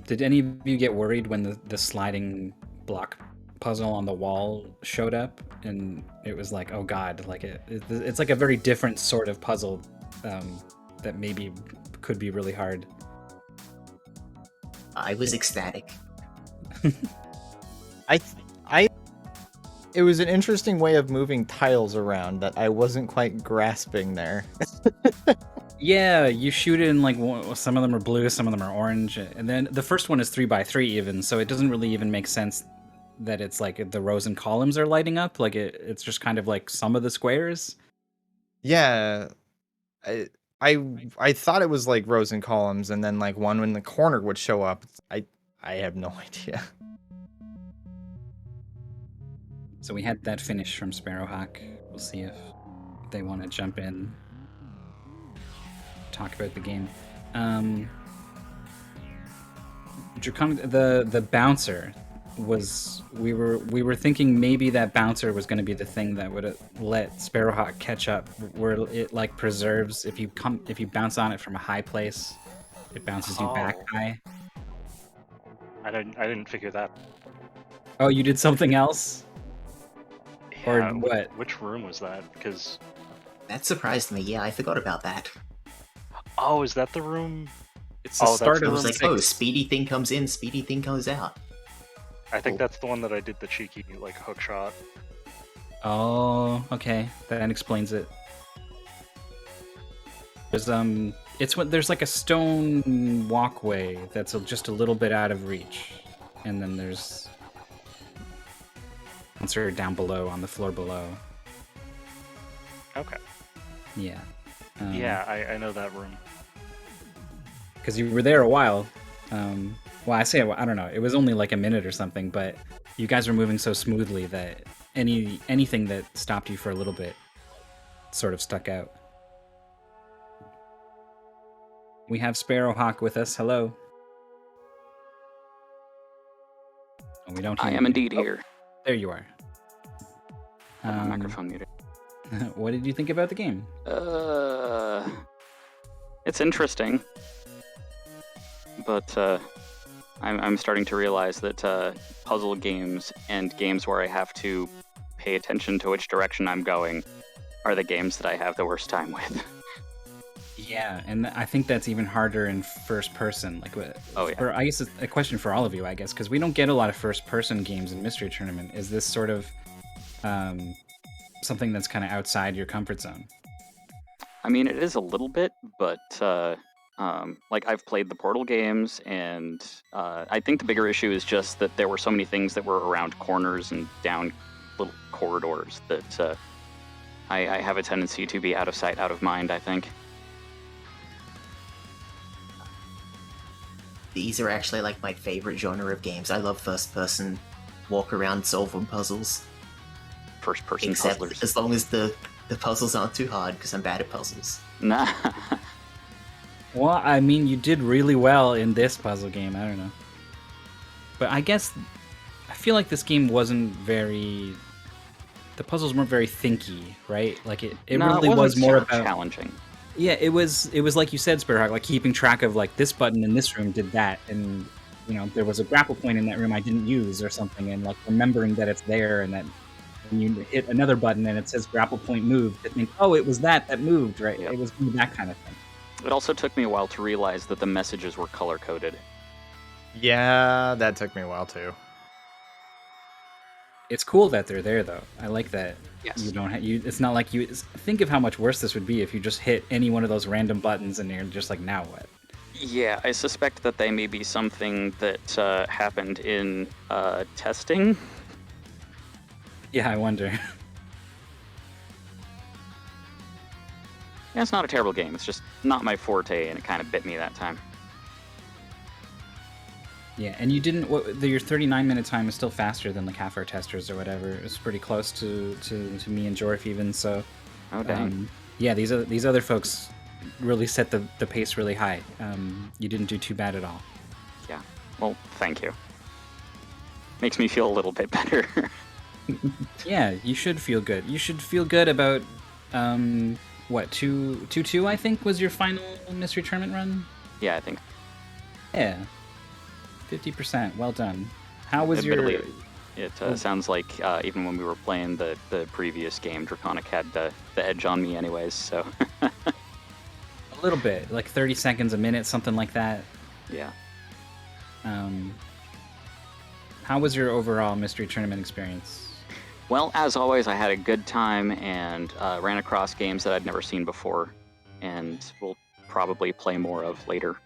Did any of you get worried when the sliding block puzzle on the wall showed up and it was like, oh god, like it's like a very different sort of puzzle that maybe could be really hard? I was ecstatic. It was an interesting way of moving tiles around that I wasn't quite grasping there. Yeah, you shoot it in like some of them are blue, some of them are orange, and then the first one is 3x3 even, so it doesn't really even make sense that it's like the rows and columns are lighting up. Like it's just kind of like some of the squares. Yeah, I thought it was like rows and columns, and then like one in the corner would show up. I have no idea. So we had that finish from SparroHawc. We'll see if they want to jump in, talk about the game. The bouncer was we were thinking maybe that bouncer was going to be the thing that would let SparroHawc catch up, where it like preserves if you bounce on it from a high place, it bounces you back high. I didn't figure that. Oh, you did something else? Or Yeah, what? Which room was that? Because That surprised me. Yeah, I forgot about that. is that the room? It's the Oh, that's start the I of was room like, six. oh, speedy thing comes in, speedy thing comes out. I think that's the one that I did the cheeky like hook shot. Oh, okay. That explains it. There's like a stone walkway that's just a little bit out of reach, and then there's answer down below on the floor below. Okay. Yeah. Yeah, I know that room. Because you were there a while. Well, I don't know. It was only like a minute or something, but you guys were moving so smoothly that anything that stopped you for a little bit sort of stuck out. We have SparroHawc with us. Hello. Oh, we don't hear I am you. indeed Oh, here. there you are. My microphone muted. What did you think about the game? It's interesting, but I'm starting to realize that puzzle games and games where I have to pay attention to which direction I'm going are the games that I have the worst time with. Yeah, and I think that's even harder in first person. Like, Oh, yeah. I guess it's a question for all of you, I guess, because we don't get a lot of first person games in Mystery Tournament. Is this sort of something that's kind of outside your comfort zone? I mean, it is a little bit, but like I've played the Portal games, and I think the bigger issue is just that there were so many things that were around corners and down little corridors that I have a tendency to be out of sight, out of mind, I think. These are actually like my favorite genre of games. I love first-person walk around solving puzzles. First-person Except puzzlers. as long as the puzzles aren't too hard, because I'm bad at puzzles. Nah. Well, I mean, you did really well in this puzzle game. I don't know. But I guess I feel like this game wasn't very the puzzles weren't very thinky, right? Like it No, really wasn't was more so about challenging. Yeah, it was like you said, SparroHawc, like keeping track of like this button in this room did that, and there was a grapple point in that room I didn't use or something, and like remembering that it's there, and that when you hit another button and it says grapple point moved, to think, oh, it was that moved, right? Yep. It was that kind of thing. It also took me a while to realize that the messages were color coded. Yeah, that took me a while too. It's cool that they're there, though. I like that. Yes. You don't have It's not like you think of how much worse this would be if you just hit any one of those random buttons and you're just like, now what? Yeah, I suspect that they may be something that happened in testing. Yeah, I wonder. Yeah, it's not a terrible game. It's just not my forte, and it kind of bit me that time. Yeah, and you didn't. Your 39-minute time is still faster than the Kafir testers or whatever. It was pretty close to me and Jorf even. So, Oh dang. yeah, these other folks really set the pace really high. You didn't do too bad at all. Yeah. Well, thank you. Makes me feel a little bit better. Yeah, you should feel good. You should feel good about what 2-2 I think was your final mystery tournament run. Yeah, I think. Yeah, 50%. Well done. How was your? Admittedly, it sounds like even when we were playing the previous game, Draconic had the edge on me anyways, so... A little bit, like 30 seconds a minute, something like that. Yeah. How was your overall mystery tournament experience? Well, as always, I had a good time and ran across games that I'd never seen before, and we'll probably play more of later.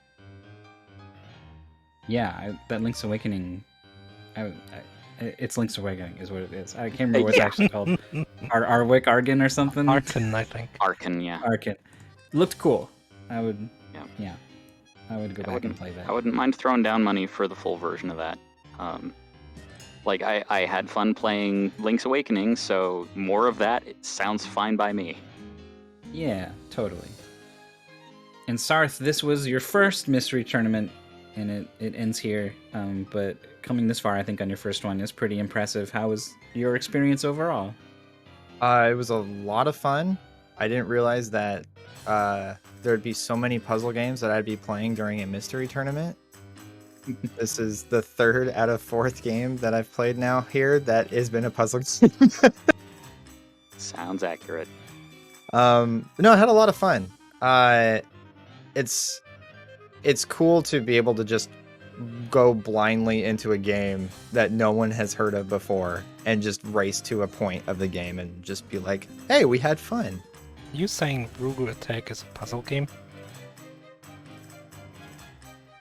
Yeah, that Link's Awakening... it's Link's Awakening is what it is. I can't remember what it's actually called. Arwick Argan or something? Arkin, I think. Arkin, yeah. Arkin. Looked cool. I would... Yeah. I would go back and play that. I wouldn't mind throwing down money for the full version of that. Like, I had fun playing Link's Awakening, so more of that, it sounds fine by me. Yeah, totally. And Sarth, this was your first mystery tournament, and it ends here. But coming this far, I think, on your first one is pretty impressive. How was your experience overall? It was a lot of fun. I didn't realize that there'd be so many puzzle games that I'd be playing during a mystery tournament. This is the 3rd out of 4th game that I've played now here that has been a puzzle game. Sounds accurate. No, I had a lot of fun. It's cool to be able to just go blindly into a game that no one has heard of before and just race to a point of the game and just be like, hey, we had fun. You saying Rugu Attack is a puzzle game?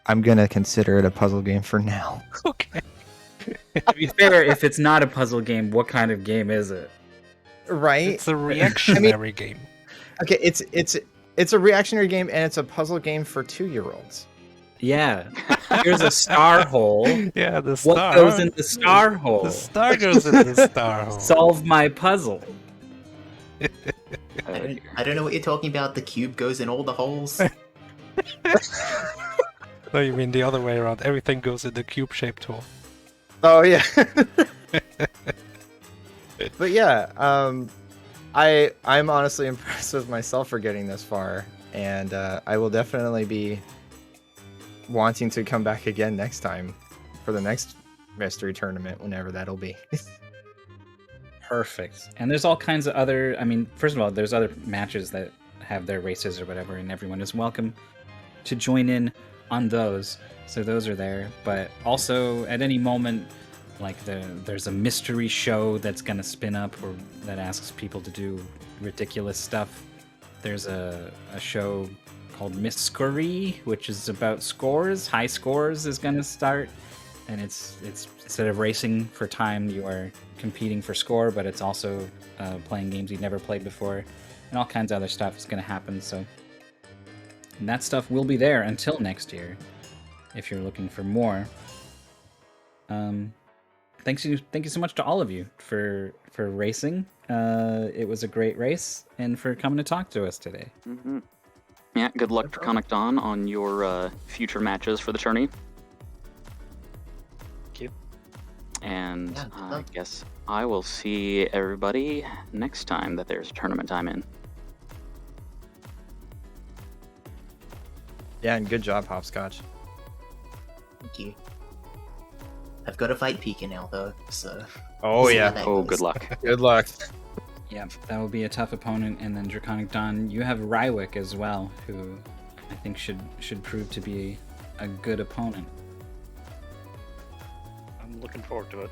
I'm gonna consider it a puzzle game for now. Okay. To be fair, if it's not a puzzle game, what kind of game is it? Right? It's a reactionary game. Okay, it's a reactionary game and it's a puzzle game for 2-year-olds. Yeah. Here's a star hole. Yeah, the star. What goes in the star hole? The star goes in the star hole. Solve my puzzle. I don't know what you're talking about. The cube goes in all the holes. No, you mean the other way around. Everything goes in the cube-shaped hole. Oh yeah. But yeah, I'm honestly impressed with myself for getting this far, and I will definitely be wanting to come back again next time for the next mystery tournament, whenever that'll be. Perfect. And there's all kinds of other... I mean, first of all, there's other matches that have their races or whatever, and everyone is welcome to join in on those. So those are there. But also, at any moment, like there's a mystery show that's going to spin up or that asks people to do ridiculous stuff. There's a show called Mystery, which is about scores. High scores is going to start. And it's instead of racing for time, you are competing for score, but it's also playing games you've never played before. And all kinds of other stuff is going to happen. So and that stuff will be there until next year, if you're looking for more. Thank you so much to all of you for racing. It was a great race, and for coming to talk to us today. Mm-hmm. Yeah, good luck, DraconicDon, on your future matches for the tourney. Thank you. And Yeah, good I luck. guess I will see everybody next time that there's a tournament I'm in. Yeah, and good job, Hopscotch. Thank you. I've got to fight Pika now, though, so... Oh we'll see how yeah. that Oh, goes. good luck. Good luck. Yeah, that will be a tough opponent. And then DraconicDon, you have Rywick as well, who I think should prove to be a good opponent. I'm looking forward to it.